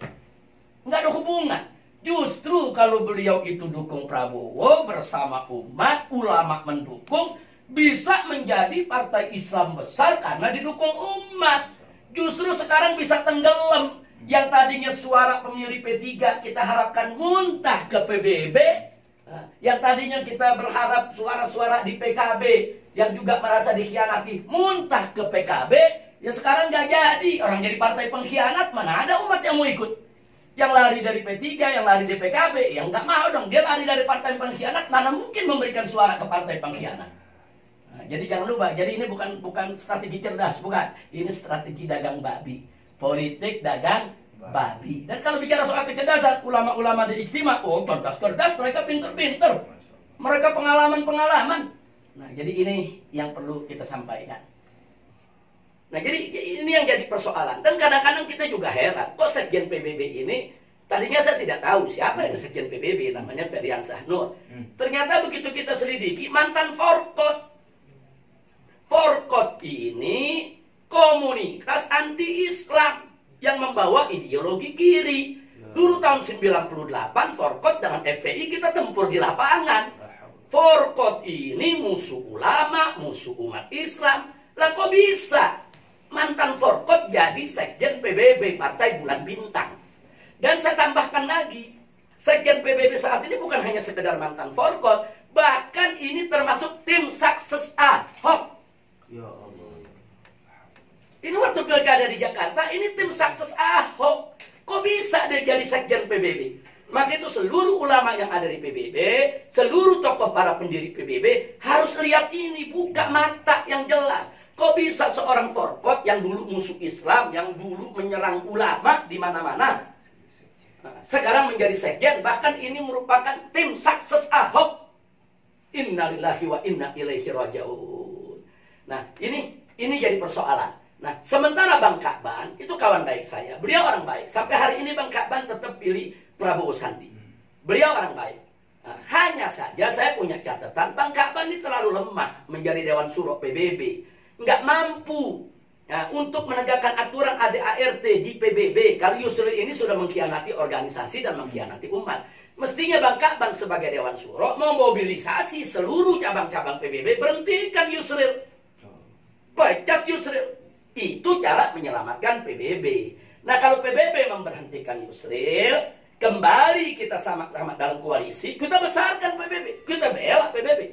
Nggak ada hubungan. Justru kalau beliau itu dukung Prabowo bersama umat, ulama mendukung, bisa menjadi partai Islam besar karena didukung umat. Justru sekarang bisa tenggelam. Yang tadinya suara pemilih P3 kita harapkan muntah ke PBB. Yang tadinya kita berharap suara-suara di PKB yang juga merasa dikhianati muntah ke PKB. Ya sekarang nggak jadi. Orang jadi partai pengkhianat, mana ada umat yang mau ikut. Yang lari dari P3, yang lari dari PKB, yang nggak mau dong. Dia lari dari partai pengkhianat, mana mungkin memberikan suara ke partai pengkhianat. Nah, jadi jangan lupa, jadi ini bukan strategi cerdas, bukan. Ini strategi dagang babi. politik dagang babi. Dan kalau bicara soal kecerdasan, ulama-ulama di Ijtima, oh cerdas-cerdas, mereka pinter-pinter. Mereka pengalaman-pengalaman. Nah, jadi ini yang perlu kita sampaikan. Nah, jadi ini yang jadi persoalan. Dan kadang-kadang kita juga heran, kok Sekjen PBB ini, tadinya saya tidak tahu siapa yang Sekjen PBB, namanya Ferdian Sahnur. Ternyata begitu kita selidiki, mantan Forkot. Forkot ini komunitas anti-Islam yang membawa ideologi kiri. Dulu tahun 98, Forkot dengan FPI kita tempur di lapangan. Forkot ini musuh ulama, musuh umat Islam. Lah kok bisa mantan Forkot jadi Sekjen PBB Partai Bulan Bintang? Dan saya tambahkan lagi, Sekjen PBB saat ini bukan hanya sekedar mantan Forkot, bahkan ini termasuk tim sukses Ahok. Ya Allah. Ini waktu pilkada di Jakarta, ini tim sukses Ahok. Kok bisa dia jadi Sekjen PBB? Maka itu seluruh ulama yang ada di PBB, seluruh tokoh para pendiri PBB harus lihat ini, buka mata yang jelas. Kok bisa seorang Forkot yang dulu musuh Islam, yang dulu menyerang ulama di mana-mana, sekarang menjadi sekjen, bahkan ini merupakan tim sukses Ahok. Innalillahi wa inna ilaihi raji'un. Nah, ini jadi persoalan. Nah, sementara Bang Kakban itu kawan baik saya. Beliau orang baik. Sampai hari ini Bang Kakban tetap pilih Prabowo Sandi. Beliau orang baik. Nah, hanya saja saya punya catatan, Bang Kakban ini terlalu lemah menjadi Dewan Suro PBB. Nggak mampu untuk menegakkan aturan ADART di PBB. Kalau Yusril ini sudah mengkhianati organisasi dan mengkhianati umat. Mestinya Bang Kakban sebagai Dewan Suro memobilisasi seluruh cabang-cabang PBB, berhentikan Yusril. Pecat Yusril. Itu cara menyelamatkan PBB. Nah, kalau PBB memberhentikan Yusril, kembali kita sama-sama dalam koalisi, kita besarkan PBB, kita bela PBB.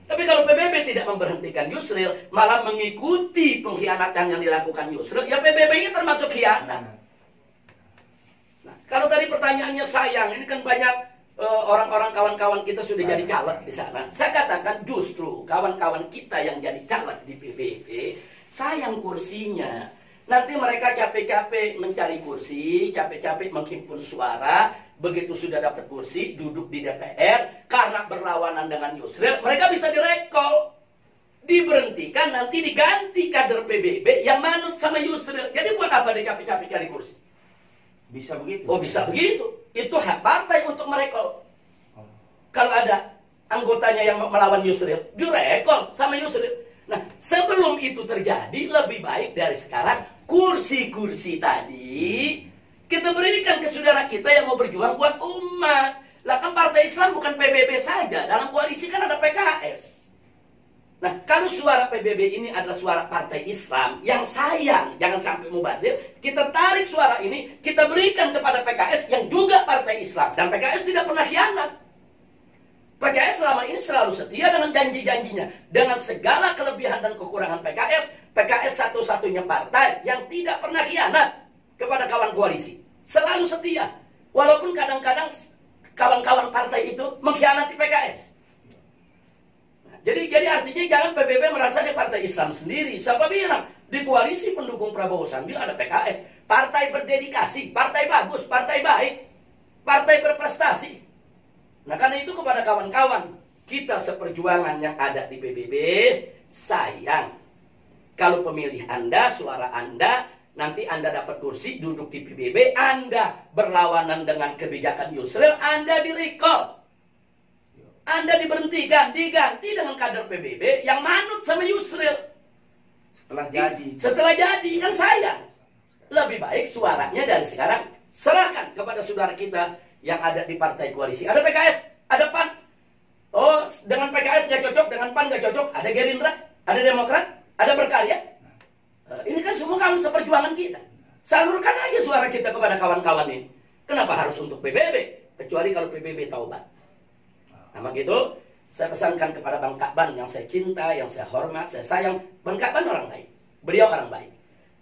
Tapi kalau PBB tidak memberhentikan Yusril, malah mengikuti pengkhianatan yang dilakukan Yusril, ya PBB-nya termasuk khianat. Nah, kalau tadi pertanyaannya sayang, ini kan banyak orang-orang kawan-kawan kita sudah jadi caleg di sana. Saya katakan justru kawan-kawan kita yang jadi caleg di PBB, sayang kursinya. Nanti mereka capek-capek mencari kursi, capek-capek menghimpun suara. Begitu sudah dapat kursi, duduk di DPR, karena berlawanan dengan Yusril, mereka bisa direkol. Diberhentikan, nanti diganti kader PBB yang manut sama Yusril. Jadi buat apa dia capek-capek cari kursi? Bisa begitu? Oh, bisa begitu. Itu hak partai untuk merekol. Kalau ada anggotanya yang melawan Yusril, direkol sama Yusril. Nah, sebelum itu terjadi, lebih baik dari sekarang kursi-kursi tadi kita berikan ke saudara kita yang mau berjuang buat umat. Lah kan Partai Islam bukan PBB saja, dalam koalisi kan ada PKS. Nah, kalau suara PBB ini adalah suara Partai Islam yang sayang, jangan sampai mubazir, kita tarik suara ini, kita berikan kepada PKS yang juga Partai Islam. Dan PKS tidak pernah khianat. PKS selama ini selalu setia dengan janji-janjinya. Dengan segala kelebihan dan kekurangan PKS, PKS satu-satunya partai yang tidak pernah khianat kepada kawan koalisi. Selalu setia. Walaupun kadang-kadang kawan-kawan partai itu mengkhianati PKS. Nah, jadi artinya jangan PBB merasa dia partai Islam sendiri. Siapa bilang? Di koalisi pendukung Prabowo Sandi ada PKS. Partai berdedikasi, partai bagus, partai baik, partai berprestasi. Nah, karena itu kepada kawan-kawan kita seperjuangan yang ada di PBB, sayang kalau pemilih Anda, suara Anda, nanti Anda dapat kursi, duduk di PBB, Anda berlawanan dengan kebijakan Yusril, Anda di-recall. Anda diberhentikan, diganti dengan kader PBB yang manut sama Yusril. Setelah jadi, kan sayang. Lebih baik suaranya dari sekarang serahkan kepada saudara kita yang ada di partai koalisi. Ada PKS, ada PAN. Oh, dengan PKS nggak cocok, dengan PAN nggak cocok. Ada Gerindra, ada Demokrat, ada Berkarya. Ini kan semua kawan seperjuangan kita. Salurkan aja suara kita kepada kawan-kawan ini. Kenapa harus untuk PBB? Kecuali kalau PBB taubat. Nah, begitu, saya pesankan kepada Bang Kakban yang saya cinta, yang saya hormat, saya sayang. Bang Kakban orang baik. Beliau orang baik.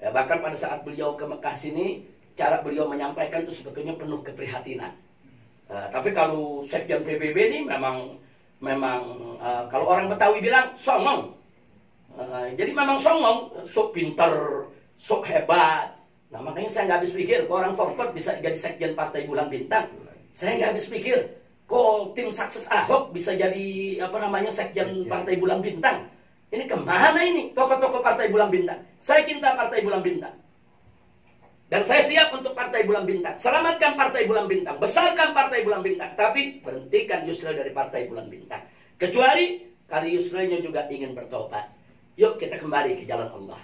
Bahkan pada saat beliau ke Mekah sini, cara beliau menyampaikan itu sebetulnya penuh keprihatinan. Tapi kalau Sekjen PBB ini memang kalau orang Betawi bilang songong. Jadi memang songong, sok pinter, sok hebat. Nah makanya saya nggak habis pikir, kok orang Forkot bisa jadi sekjen Partai Bulan Bintang. Saya nggak habis pikir, kok tim sukses Ahok bisa jadi sekjen Partai Bulan Bintang. Ini kemana ini tokoh-tokoh Partai Bulan Bintang? Saya cinta Partai Bulan Bintang. Dan saya siap untuk Partai Bulan Bintang. Selamatkan Partai Bulan Bintang. Besarkan Partai Bulan Bintang. Tapi berhentikan Yusril dari Partai Bulan Bintang. Kecuali kali Yusrilnya juga ingin bertobat. Yuk kita kembali ke jalan Allah.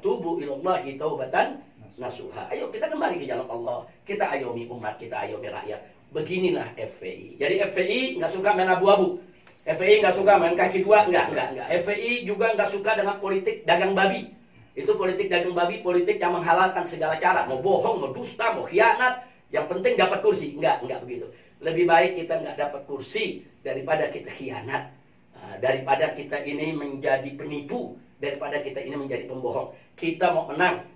Tubu ilallahi taubatan nasuha. Ayo kita kembali ke jalan Allah. Kita ayomi umat, kita ayomi rakyat. Beginilah FPI. Jadi FPI nggak suka main abu-abu. FPI nggak suka main kaki dua, enggak. FPI juga nggak suka dengan politik dagang babi. Itu politik dagang babi, politik yang menghalalkan segala cara. Mau bohong, mau dusta, mau khianat. Yang penting dapat kursi. Enggak begitu. Lebih baik kita nggak dapat kursi daripada kita khianat. Daripada kita ini menjadi penipu. Daripada kita ini menjadi pembohong. Kita mau menang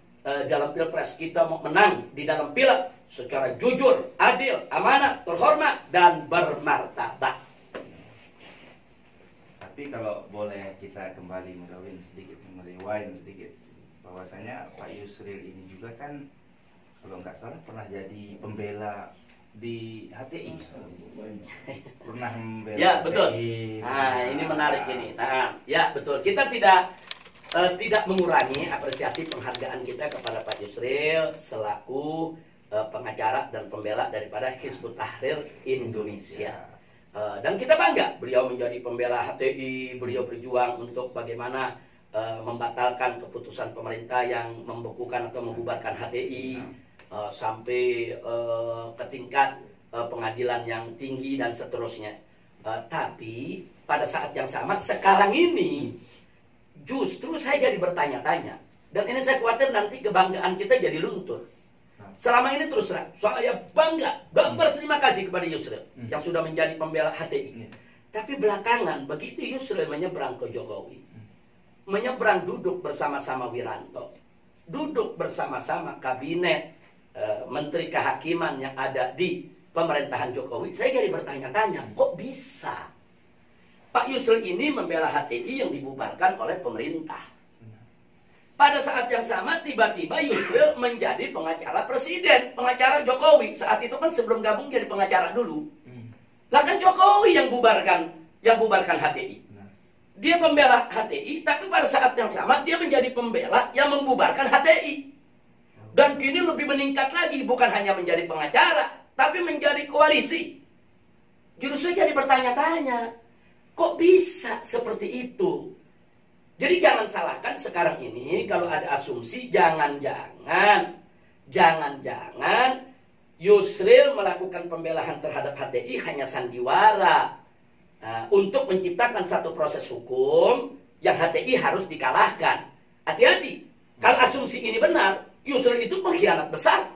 dalam pilpres. Kita mau menang di dalam pileg secara jujur, adil, amanah, terhormat, dan bermartabat. Tapi kalau boleh kita kembali merewind sedikit, bahwasanya Pak Yusril ini juga kan kalau nggak salah pernah jadi pembela di HTI. Pernah membela ya betul. HTI. Nah ini menarik ini. Nah ya betul. Kita tidak mengurangi apresiasi penghargaan kita kepada Pak Yusril selaku pengacara dan pembela daripada Hizbut Tahrir Indonesia. Dan kita bangga beliau menjadi pembela HTI, beliau berjuang untuk bagaimana membatalkan keputusan pemerintah yang membekukan atau membubarkan HTI sampai ke tingkat pengadilan yang tinggi dan seterusnya. Tapi pada saat yang sama sekarang ini justru saya jadi bertanya-tanya, dan ini saya khawatir nanti kebanggaan kita jadi luntur. Selama ini terus terang, saya bangga dan berterima kasih kepada Yusril yang sudah menjadi pembela HTI. Tapi belakangan begitu Yusril menyeberang ke Jokowi, menyeberang duduk bersama-sama Wiranto, duduk bersama-sama kabinet menteri kehakiman yang ada di pemerintahan Jokowi, saya jadi bertanya-tanya, kok bisa Pak Yusril ini membela HTI yang dibubarkan oleh pemerintah? Pada saat yang sama tiba-tiba Yusril menjadi pengacara presiden, pengacara Jokowi. Saat itu kan sebelum gabung jadi pengacara dulu. Lah kan Jokowi yang bubarkan HTI. Dia pembela HTI, tapi pada saat yang sama dia menjadi pembela yang membubarkan HTI. Dan kini lebih meningkat lagi, bukan hanya menjadi pengacara, tapi menjadi koalisi. Justru jadi bertanya-tanya, kok bisa seperti itu? Jadi jangan salahkan sekarang ini kalau ada asumsi jangan-jangan Yusril melakukan pembelaan terhadap HTI hanya sandiwara untuk menciptakan satu proses hukum yang HTI harus dikalahkan. Hati-hati, kalau asumsi ini benar, Yusril itu pengkhianat besar.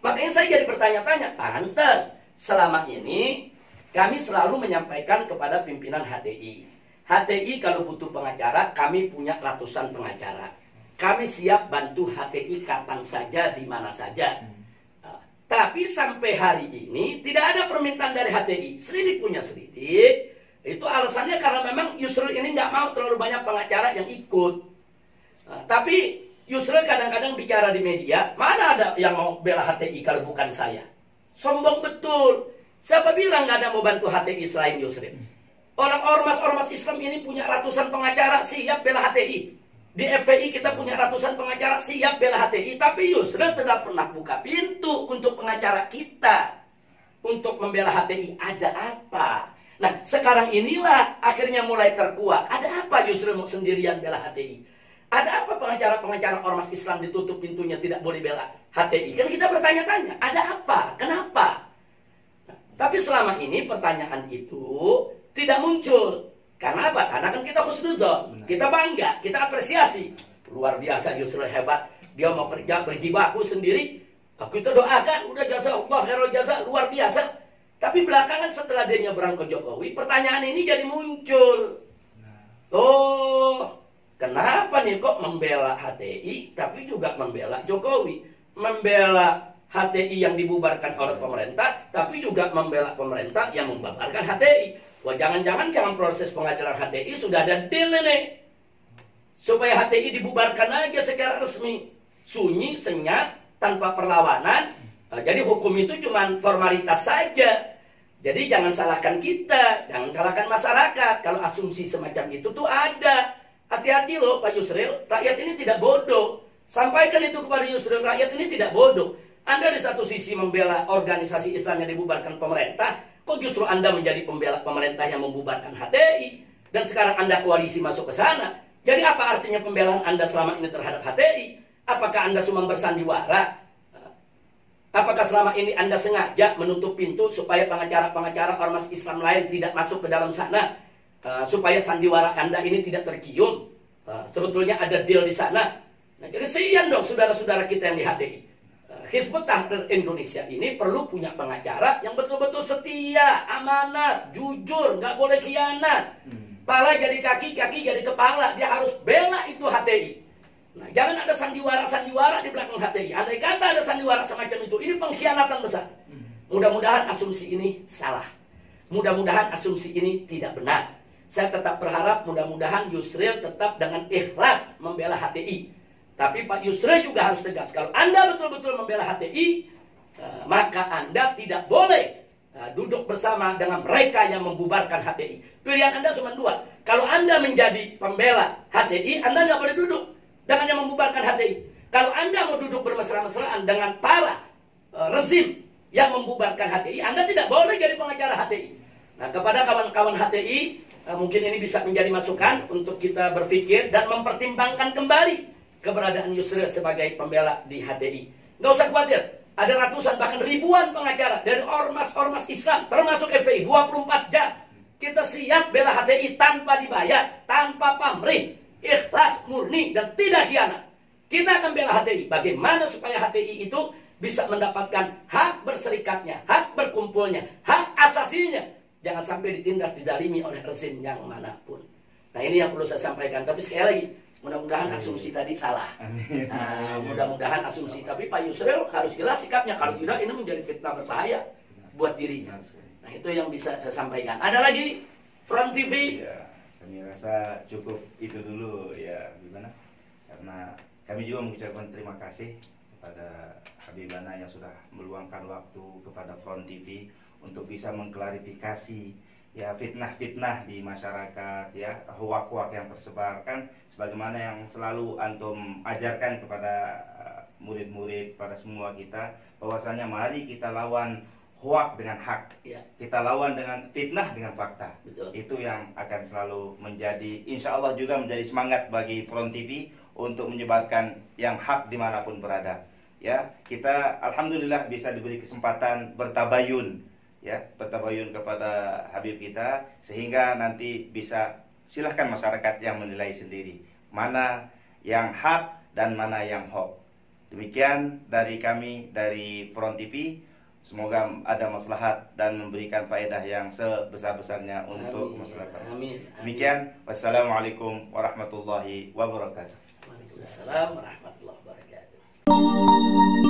Makanya saya jadi bertanya-tanya, pantas selama ini kami selalu menyampaikan kepada pimpinan HTI. HTI kalau butuh pengacara, kami punya ratusan pengacara. Kami siap bantu HTI kapan saja, di mana saja. Tapi sampai hari ini tidak ada permintaan dari HTI. Selidik punya selidik. Itu alasannya karena memang Yusril ini nggak mau terlalu banyak pengacara yang ikut. Tapi Yusril kadang-kadang bicara di media, mana ada yang mau bela HTI kalau bukan saya? Sombong betul. Siapa bilang nggak ada mau bantu HTI selain Yusril? Orang ormas Islam ini punya ratusan pengacara siap bela HTI. Di FPI kita punya ratusan pengacara siap bela HTI. Tapi Yusril tidak pernah buka pintu untuk pengacara kita untuk membela HTI. Ada apa? Nah sekarang inilah akhirnya mulai terkuak. Ada apa Yusril mau sendirian bela HTI? Ada apa pengacara-pengacara ormas Islam ditutup pintunya tidak boleh bela HTI? Kan kita bertanya-tanya. Ada apa? Kenapa? Nah, tapi selama ini pertanyaan itu tidak muncul. Karena apa? Karena kan kita husnuzon, kita bangga, kita apresiasi. Luar biasa Yusril hebat. Dia mau kerja berjibaku sendiri. Kita doakan, udah jasa Allah, khairul jasa, luar biasa. Tapi belakangan setelah dia nyebrang ke Jokowi, pertanyaan ini jadi muncul. Oh, kenapa nih kok membela HTI, tapi juga membela Jokowi? Membela HTI yang dibubarkan oleh pemerintah, tapi juga membela pemerintah yang membubarkan HTI. Wah, jangan-jangan proses pengadilan HTI sudah ada deal nih. Supaya HTI dibubarkan aja secara resmi. sunyi, senyap, tanpa perlawanan. Jadi hukum itu cuma formalitas saja. Jadi jangan salahkan kita, jangan salahkan masyarakat. Kalau asumsi semacam itu tuh ada. Hati-hati loh Pak Yusril, rakyat ini tidak bodoh. Sampaikan itu kepada Yusril, rakyat ini tidak bodoh. Anda di satu sisi membela organisasi Islam yang dibubarkan pemerintah, kok justru Anda menjadi pembela pemerintah yang membubarkan HTI? Dan sekarang Anda koalisi masuk ke sana. Jadi apa artinya pembelaan Anda selama ini terhadap HTI? Apakah Anda cuma bersandiwara? Apakah selama ini Anda sengaja menutup pintu supaya pengacara-pengacara ormas Islam lain tidak masuk ke dalam sana? Supaya sandiwara Anda ini tidak tercium? Sebetulnya ada deal di sana. Nah, kesian dong saudara-saudara kita yang di HTI. Hizbut Tahrir Indonesia ini perlu punya pengacara yang betul-betul setia, amanat, jujur, nggak boleh khianat. Kepala jadi kaki, kaki jadi kepala. Dia harus bela itu HTI. Nah, jangan ada sandiwara-sandiwara di belakang HTI. Andai kata ada sandiwara semacam itu, ini pengkhianatan besar. Mudah-mudahan asumsi ini salah. Mudah-mudahan asumsi ini tidak benar. Saya tetap berharap mudah-mudahan Yusril tetap dengan ikhlas membela HTI. Tapi Pak Yusril juga harus tegas. Kalau Anda betul-betul membela HTI, maka Anda tidak boleh duduk bersama dengan mereka yang membubarkan HTI. Pilihan Anda cuma dua. Kalau Anda menjadi pembela HTI, Anda nggak boleh duduk dengan yang membubarkan HTI. Kalau Anda mau duduk bermesra-mesraan dengan para rezim yang membubarkan HTI, Anda tidak boleh jadi pengacara HTI. Nah, kepada kawan-kawan HTI, mungkin ini bisa menjadi masukan untuk kita berpikir dan mempertimbangkan kembali keberadaan Yusril sebagai pembela di HTI. Nggak usah khawatir, ada ratusan bahkan ribuan pengacara dari ormas-ormas Islam, termasuk FPI, 24 jam. Kita siap bela HTI tanpa dibayar, tanpa pamrih, ikhlas, murni, dan tidak khianat. Kita akan bela HTI. Bagaimana supaya HTI itu bisa mendapatkan hak berserikatnya, hak berkumpulnya, hak asasinya. Jangan sampai ditindas, dizalimi oleh rezim yang manapun. Nah, ini yang perlu saya sampaikan. Tapi sekali lagi, mudah-mudahan asumsi tadi salah. Mudah-mudahan asumsi. Tapi Pak Yusril harus jelas sikapnya. Kalau tidak, ini menjadi fitnah berbahaya buat dirinya. Nah, itu yang bisa saya sampaikan. Ada lagi? Front TV? Ya, kami rasa cukup itu dulu ya, gimana? Karena kami juga mengucapkan terima kasih kepada Habibana yang sudah meluangkan waktu kepada Front TV untuk bisa mengklarifikasi ya fitnah-fitnah di masyarakat, ya hoak-hoak yang tersebar, kan sebagaimana yang selalu antum ajarkan kepada murid-murid, pada semua kita, bahwasanya mari kita lawan hoak dengan hak, Ya. kita lawan dengan fitnah dengan fakta. Betul. Itu yang akan selalu menjadi, insya Allah juga menjadi semangat bagi Front TV untuk menyebarkan yang hak dimanapun berada. Ya, kita alhamdulillah bisa diberi kesempatan bertabayun, ya, bertabayun kepada Habib kita, sehingga nanti bisa, silahkan masyarakat yang menilai sendiri mana yang hak dan mana yang hoax. Demikian dari kami dari Front TV. Semoga ada maslahat dan memberikan faedah yang sebesar-besarnya untuk masyarakat. Amin. Demikian, wassalamualaikum warahmatullahi wabarakatuh. Waalaikumsalam warahmatullahi wabarakatuh.